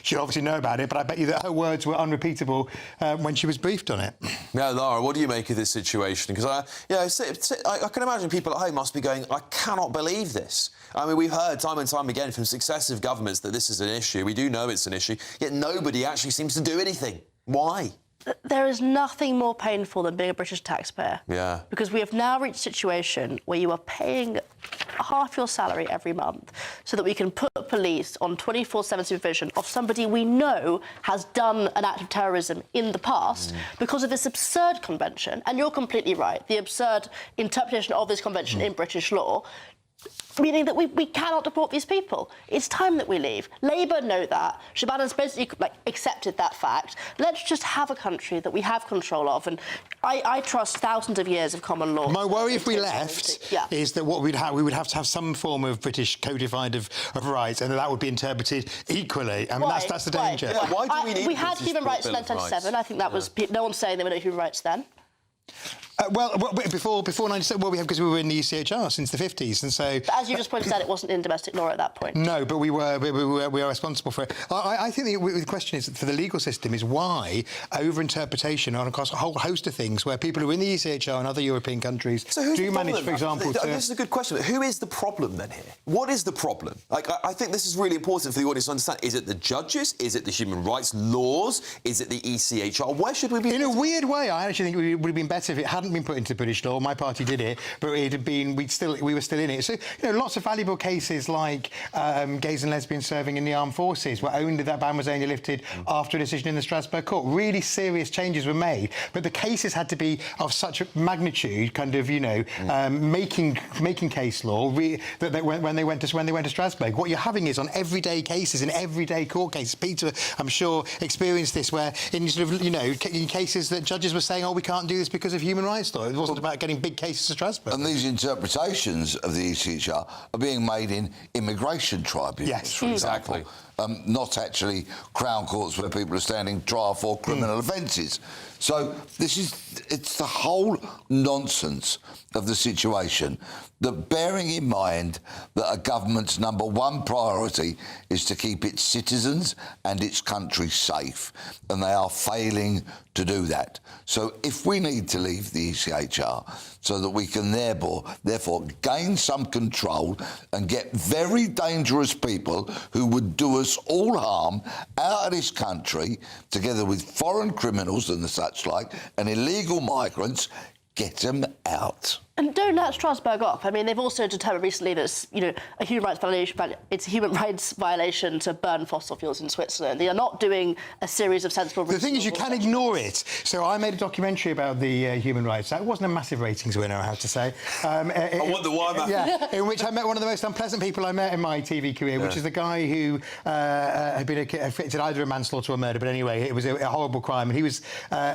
She'll obviously know about it, but I bet you that her words were unrepeatable when she was briefed on it. Yeah, Lara, what do you make of this situation? Because I can imagine people at home must be going, I cannot believe this. I mean, we've heard time and time again from successive governments that this is an issue. We do know it's an issue, yet nobody actually seems to do anything. Why? There is nothing more painful than being a British taxpayer. Yeah. Because we have now reached a situation where you are paying half your salary every month so that we can put police on 24/7 supervision of somebody we know has done an act of terrorism in the past because of this absurd convention. And you're completely right, the absurd interpretation of this convention in British law, meaning that we cannot deport these people. It's time that we leave. Labour know that. Shabana's basically accepted that fact. Let's just have a country that we have control of. And I trust thousands of years of common law. My worry if we left is that what we would have to have some form of British codified of rights, and that would be interpreted equally. I mean, that's the danger. Yeah, why do we need we had human rights in 1997. I think that was... No one's saying there were no human rights then. Before 97, well, we have because we were in the ECHR since the 50s, and so. But as you just pointed out, it wasn't in domestic law at that point. No, but we are responsible for it. I think the question is for the legal system is why over-interpretation on across a whole host of things where people who are in the ECHR and other European countries do manage, for example. This is a good question. But who is the problem then here? What is the problem? Like, I think this is really important for the audience to understand. Is it the judges? Is it the human rights laws? Is it the ECHR? Where should we be? In a weird way, I actually think it would have been better if it hadn't been put into British law. My party did it, but it had been we were still in it. So lots of valuable cases like gays and lesbians serving in the armed forces, where only that ban was only lifted after a decision in the Strasbourg court. Really serious changes were made, but the cases had to be of such a magnitude, kind of making case law that when they went to Strasbourg. What you're having is on everyday cases, in everyday court cases. Peter, I'm sure, experienced this, where in in cases that judges were saying, "Oh, we can't do this because of human rights law." It wasn't about getting big cases to Strasbourg. And these interpretations of the ECHR are being made in immigration tribunals, for example. Not actually Crown Courts where people are standing trial for criminal offences. So it's the whole nonsense of the situation, that bearing in mind that a government's number one priority is to keep its citizens and its country safe, and they are failing to do that. So if we need to leave the ECHR so that we can therefore gain some control and get very dangerous people who would do us all harm out of this country, together with foreign criminals and the such like, and illegal migrants, get them out. And don't let Strasbourg off. I mean, they've also determined recently that it's, a human rights violation, but it's a human rights violation to burn fossil fuels in Switzerland. They are not doing a series of sensible... The thing is, you can ignore it. So I made a documentary about the human rights. That wasn't a massive ratings winner, I have to say. I wonder why, man. Yeah, in which I met one of the most unpleasant people I met in my TV career, which is the guy who had been convicted either of manslaughter or murder, but anyway, it was a horrible crime. And he was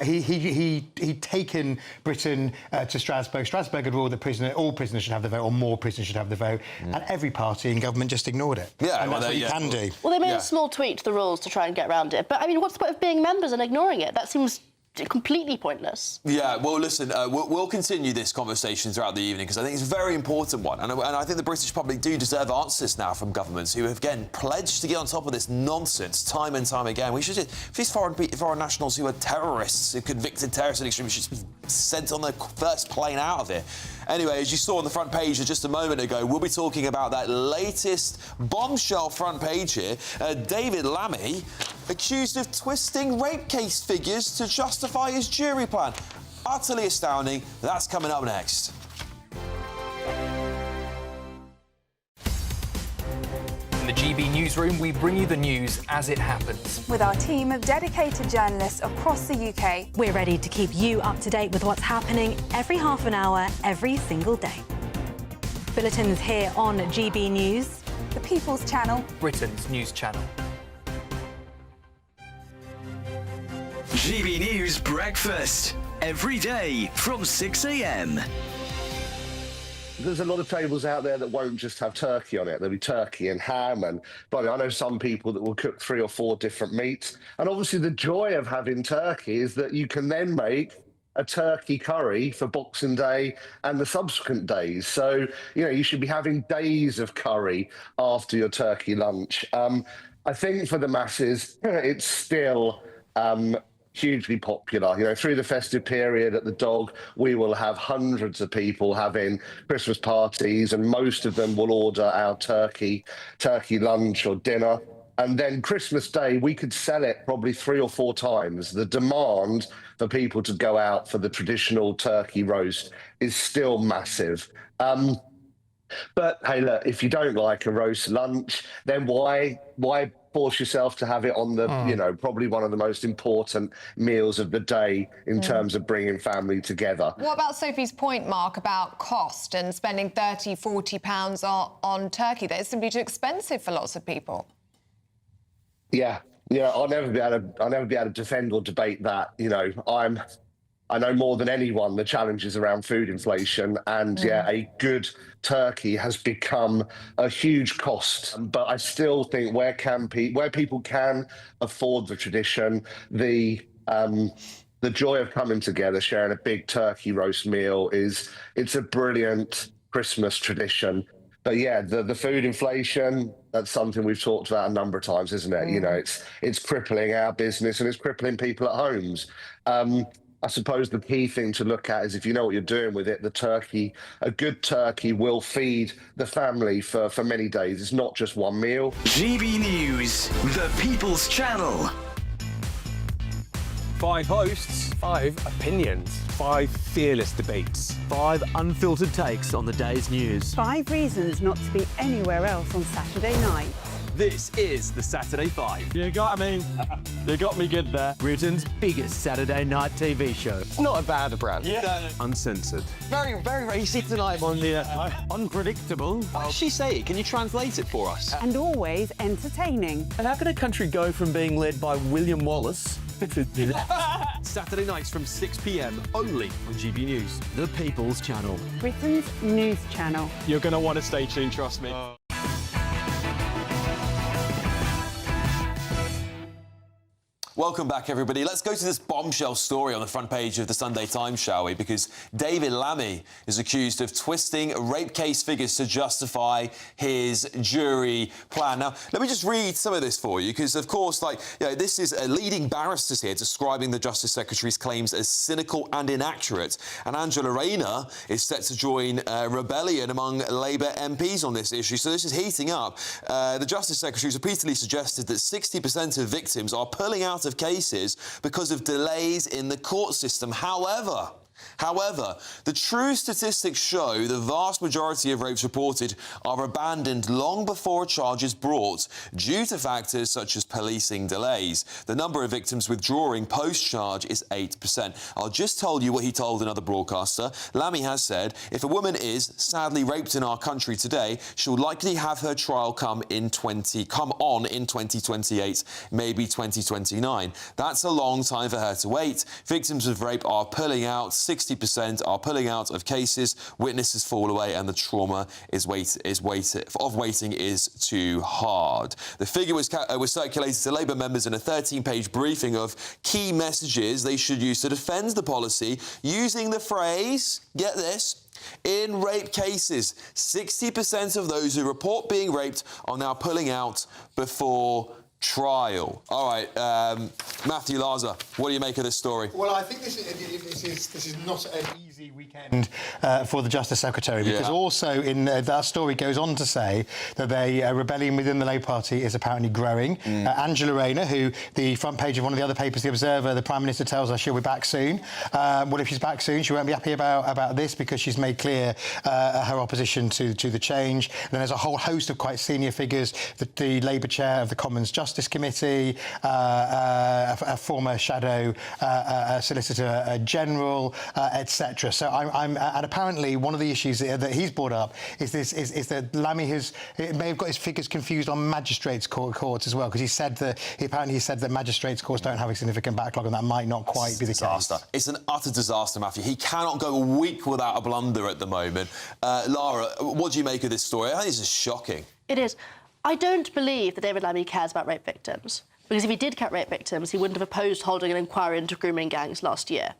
he'd taken Britain to Strasbourg. Strasbourg had ruled that all prisoners should have the vote, or more prisoners should have the vote, and every party in government just ignored it. Yeah, and that's what you can do. Well, they made a small tweak to the rules to try and get around it. But, I mean, what's the point of being members and ignoring it? That seems completely pointless. Yeah, well, listen, we'll continue this conversation throughout the evening because I think it's a very important one. And I think the British public do deserve answers now from governments who have, again, pledged to get on top of this nonsense time and time again. We should, if these foreign nationals who are terrorists, who convicted terrorists and extremists, should be sent on the first plane out of here. Anyway, as you saw on the front page just a moment ago, we'll be talking about that latest bombshell front page here. David Lammy, accused of twisting rape case figures to justify his jury plan. Utterly astounding. That's coming up next. In the GB newsroom, we bring you the news as it happens. With our team of dedicated journalists across the UK, we're ready to keep you up to date with what's happening every half an hour, every single day. Bulletins here on GB News, the People's Channel, Britain's news channel. GB News Breakfast, every day from 6 a.m. There's a lot of tables out there that won't just have turkey on it. There'll be turkey and ham, and I know some people that will cook 3 or 4 different meats. And obviously the joy of having turkey is that you can then make a turkey curry for Boxing Day and the subsequent days. So, you should be having days of curry after your turkey lunch. I think for the masses, it's still hugely popular. You know, through the festive period at the Dog, we will have hundreds of people having Christmas parties, and most of them will order our turkey lunch or dinner. And then Christmas Day, we could sell it probably 3 or 4 times. The demand for people to go out for the traditional turkey roast is still massive. But hey, look, if you don't like a roast lunch, then why force yourself to have it on the, you know, probably one of the most important meals of the day in terms of bringing family together? What about Sophie's point, Mark, about cost and spending £30, £40 on turkey? That is simply too expensive for lots of people. Yeah, I'll never be able to defend or debate that. You know, I know more than anyone the challenges around food inflation, and a good turkey has become a huge cost. But I still think where people can afford the tradition, the joy of coming together, sharing a big turkey roast meal it's a brilliant Christmas tradition. But yeah, the food inflation, that's something we've talked about a number of times, isn't it? You know, it's crippling our business and it's crippling people at homes. I suppose the key thing to look at is if you know what you're doing with it, a good turkey will feed the family for many days. It's not just one meal. GB News, the People's Channel. 5 hosts, 5 opinions, 5 fearless debates, 5 unfiltered takes on the day's news. 5 reasons not to be anywhere else on Saturday night. This is the Saturday 5. You got me good there. Britain's biggest Saturday night TV show. It's not a bad brand. Yeah. Uncensored. Very, very, very easy tonight on the unpredictable. What did she say? Can you translate it for us? And always entertaining. And how can a country go from being led by William Wallace to Saturday nights from 6 p.m. only on GB News, the People's Channel. Britain's news channel. You're going to want to stay tuned, trust me. Welcome back, everybody. Let's go to this bombshell story on the front page of the Sunday Times, shall we? Because David Lammy is accused of twisting rape case figures to justify his jury plan. Now, let me just read some of this for you, because, of course, this is leading barristers here describing the Justice Secretary's claims as cynical and inaccurate. And Angela Rayner is set to join rebellion among Labour MPs on this issue. So this is heating up. The Justice Secretary has repeatedly suggested that 60% of victims are pulling out of cases because of delays in the court system. However, the true statistics show the vast majority of rapes reported are abandoned long before a charge is brought due to factors such as policing delays. The number of victims withdrawing post-charge is 8%. I'll just tell you what he told another broadcaster. Lammy has said, if a woman is sadly raped in our country today, she'll likely have her trial come on in 2028, maybe 2029. That's a long time for her to wait. Victims of rape are pulling out. 60% are pulling out of cases, witnesses fall away, and the trauma of waiting is too hard. The figure was circulated to Labour members in a 13-page briefing of key messages they should use to defend the policy, using the phrase, get this, in rape cases, 60% of those who report being raped are now pulling out before trial. All right, Matthew Larzer, what do you make of this story? Well, I think this is not an easy weekend for the Justice Secretary, because also in that story goes on to say that the rebellion within the Labour Party is apparently growing. Angela Rayner, who the front page of one of the other papers, The Observer, the Prime Minister tells us she'll be back soon. Well, if she's back soon, she won't be happy about this, because she's made clear her opposition to the change. And then there's a whole host of quite senior figures, the Labour chair of the Commons Justice Committee, a former shadow Solicitor General, etc. So and apparently one of the issues that he's brought up is that Lammy may have got his figures confused on magistrates' courts as well, because he said that magistrates' courts don't have a significant backlog, and that might not quite be the case. It's an utter disaster, Matthew. He cannot go a week without a blunder at the moment. Lara, what do you make of this story? I think this is shocking. It is. I don't believe that David Lammy cares about rape victims, Because if he did catch rape victims, he wouldn't have opposed holding an inquiry into grooming gangs last year.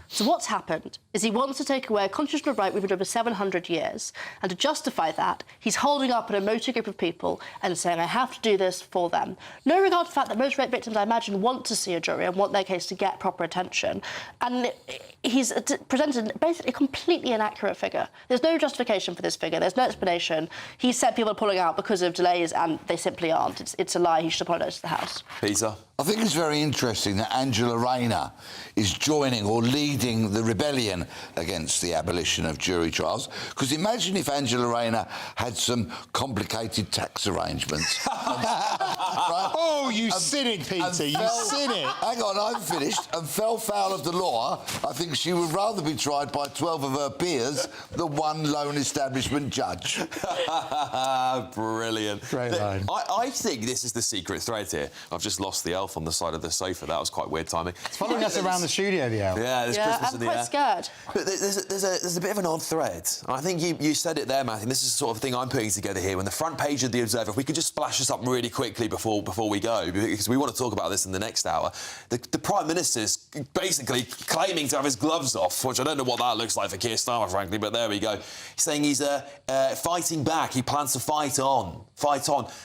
So what's happened is he wants to take away a constitutional right we've had over 700 years, and to justify that, he's holding up an emotive group of people and saying, I have to do this for them. No regard to the fact that most rape victims, I imagine, want to see a jury and want their case to get proper attention. And he's presented basically a completely inaccurate figure. There's no justification for this figure. There's no explanation. He said people are pulling out because of delays, and they simply aren't. It's a lie. He should apologise to the House. Peter? I think it's very interesting that Angela Rayner is joining or leading the rebellion against the abolition of jury trials. Because imagine if Angela Rayner had some complicated tax arrangements. Right? Oh, you cynic, Peter, you cynic. Hang on, I'm finished. And fell foul of the law. I think she would rather be tried by 12 of her peers than one lone establishment judge. Brilliant. Great line. I think this is the secret thread here. I've just lost the elf on the side of the sofa. That was quite weird timing. It's following us around the studio, the elf. Yeah, there's Christmas I'm in the quite air. scared. But there's a bit of an odd thread. I think you said it there, Matthew. This is the sort of thing I'm putting together here. When the front page of The Observer, if we could just splash this up really quickly before we go, because we want to talk about this in the next hour. The Prime Minister's basically claiming to have his gloves off, which I don't know what that looks like for Keir Starmer, frankly, but there we go. He's saying he's fighting back. He plans to fight on.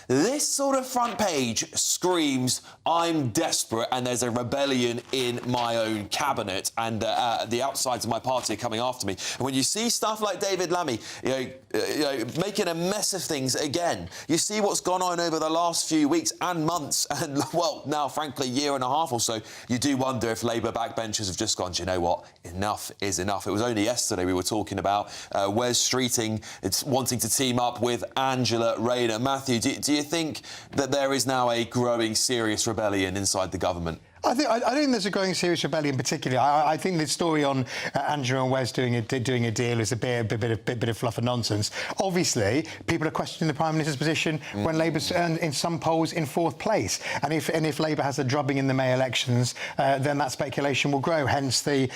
This sort of front page screams, I'm desperate and there's a rebellion in my own cabinet and the outsides of my party are coming after me. And when you see stuff like David Lammy, making a mess of things again, you see what's gone on over the last few weeks and months and, well, now, frankly, year and a half or so, you do wonder if Labour backbenchers have just gone, do you know what, enough is enough. It was only yesterday we were talking about Wes Streeting wanting to team up with Angela Rayner. Matthew, do you think that there is now a growing serious rebellion inside the government? I think there's a growing serious rebellion, particularly. I think the story on Angela and Wes doing a deal is a bit of fluff and nonsense. Obviously, people are questioning the Prime Minister's position when Labour's in some polls in fourth place, and if Labour has a drubbing in the May elections, then that speculation will grow. Hence, the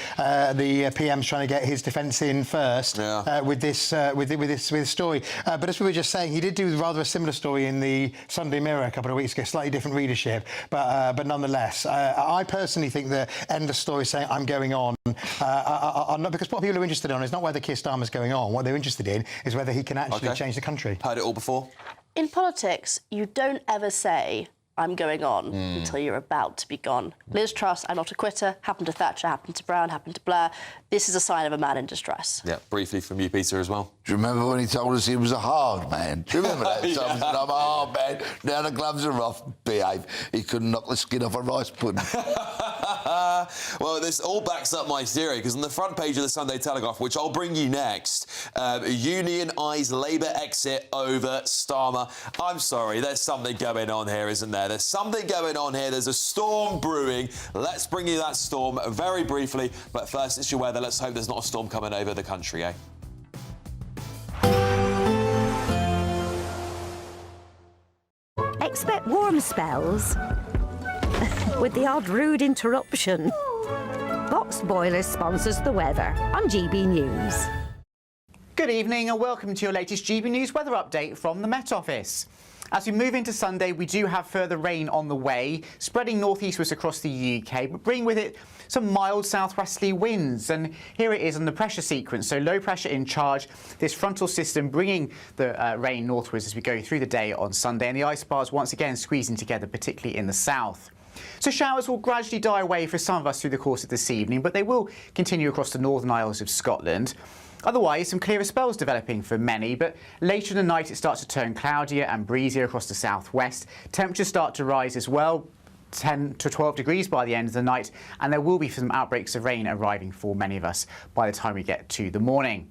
PM's trying to get his defence in first with this story. But as we were just saying, he did do rather a similar story in the Sunday Mirror a couple of weeks ago, slightly different readership, but nonetheless. I personally think the end of story saying I'm going on, not because what people are interested in is not whether Keir Starmer's going on. What they're interested in is whether he can actually change the country. Heard it all before? In politics, you don't ever say, I'm going on until you're about to be gone. Liz Truss, I'm not a quitter. Happened to Thatcher, happened to Brown, happened to Blair. This is a sign of a man in distress. Yeah, briefly from you, Peter, as well. Do you remember when he told us he was a hard man? Do you remember that? He said, I'm a hard man. Now the gloves are off. Behave. He couldn't knock the skin off a rice pudding. Well, this all backs up my theory, because on the front page of the Sunday Telegraph, which I'll bring you next, Union eyes Labour exit over Starmer. I'm sorry, there's something going on here, isn't there? There's something going on here. There's a storm brewing. Let's bring you that storm very briefly. But first, it's your weather. Let's hope there's not a storm coming over the country, eh? Expect warm spells with the odd rude interruption. Box Boiler sponsors the weather on GB News. Good evening and welcome to your latest GB News weather update from the Met Office. As we move into Sunday, we do have further rain on the way, spreading northeastwards across the UK, but bringing with it some mild southwesterly winds. And here it is on the pressure sequence. So low pressure in charge, this frontal system bringing the rain northwards as we go through the day on Sunday. And the ice bars once again squeezing together, particularly in the south. So showers will gradually die away for some of us through the course of this evening, but they will continue across the Northern Isles of Scotland. Otherwise, some clearer spells developing for many, but later in the night it starts to turn cloudier and breezier across the southwest. Temperatures start to rise as well, 10 to 12 degrees by the end of the night, and there will be some outbreaks of rain arriving for many of us by the time we get to the morning.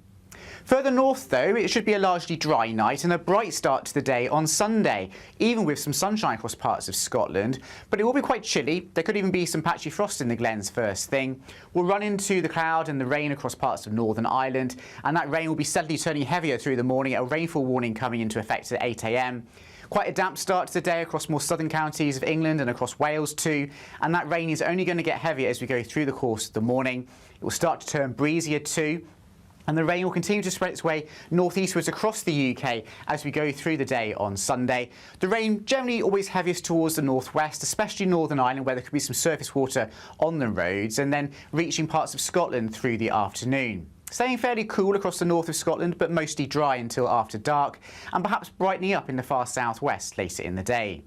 Further north, though, it should be a largely dry night and a bright start to the day on Sunday, even with some sunshine across parts of Scotland. But it will be quite chilly. There could even be some patchy frost in the glens first thing. We'll run into the cloud and the rain across parts of Northern Ireland, and that rain will be steadily turning heavier through the morning, a rainfall warning coming into effect at 8 a.m. Quite a damp start to the day across more southern counties of England and across Wales too, and that rain is only going to get heavier as we go through the course of the morning. It will start to turn breezier too. And the rain will continue to spread its way northeastwards across the UK as we go through the day on Sunday. The rain generally always heaviest towards the northwest, especially Northern Ireland, where there could be some surface water on the roads, and then reaching parts of Scotland through the afternoon. Staying fairly cool across the north of Scotland, but mostly dry until after dark, and perhaps brightening up in the far southwest later in the day.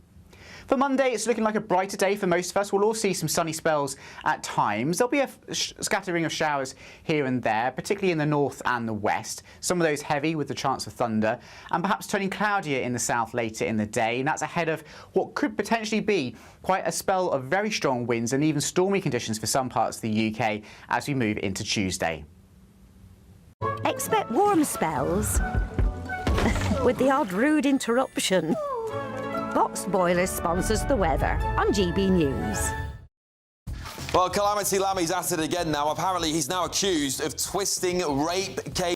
For Monday, it's looking like a brighter day for most of us. We'll all see some sunny spells at times. There'll be a scattering of showers here and there, particularly in the north and the west. Some of those heavy with the chance of thunder, and perhaps turning cloudier in the south later in the day. And that's ahead of what could potentially be quite a spell of very strong winds and even stormy conditions for some parts of the UK as we move into Tuesday. Expect warm spells with the odd rude interruption. Box Boiler sponsors the weather on GB News. Well, Calamity Lammy's at it again now. Apparently, he's now accused of twisting rape case.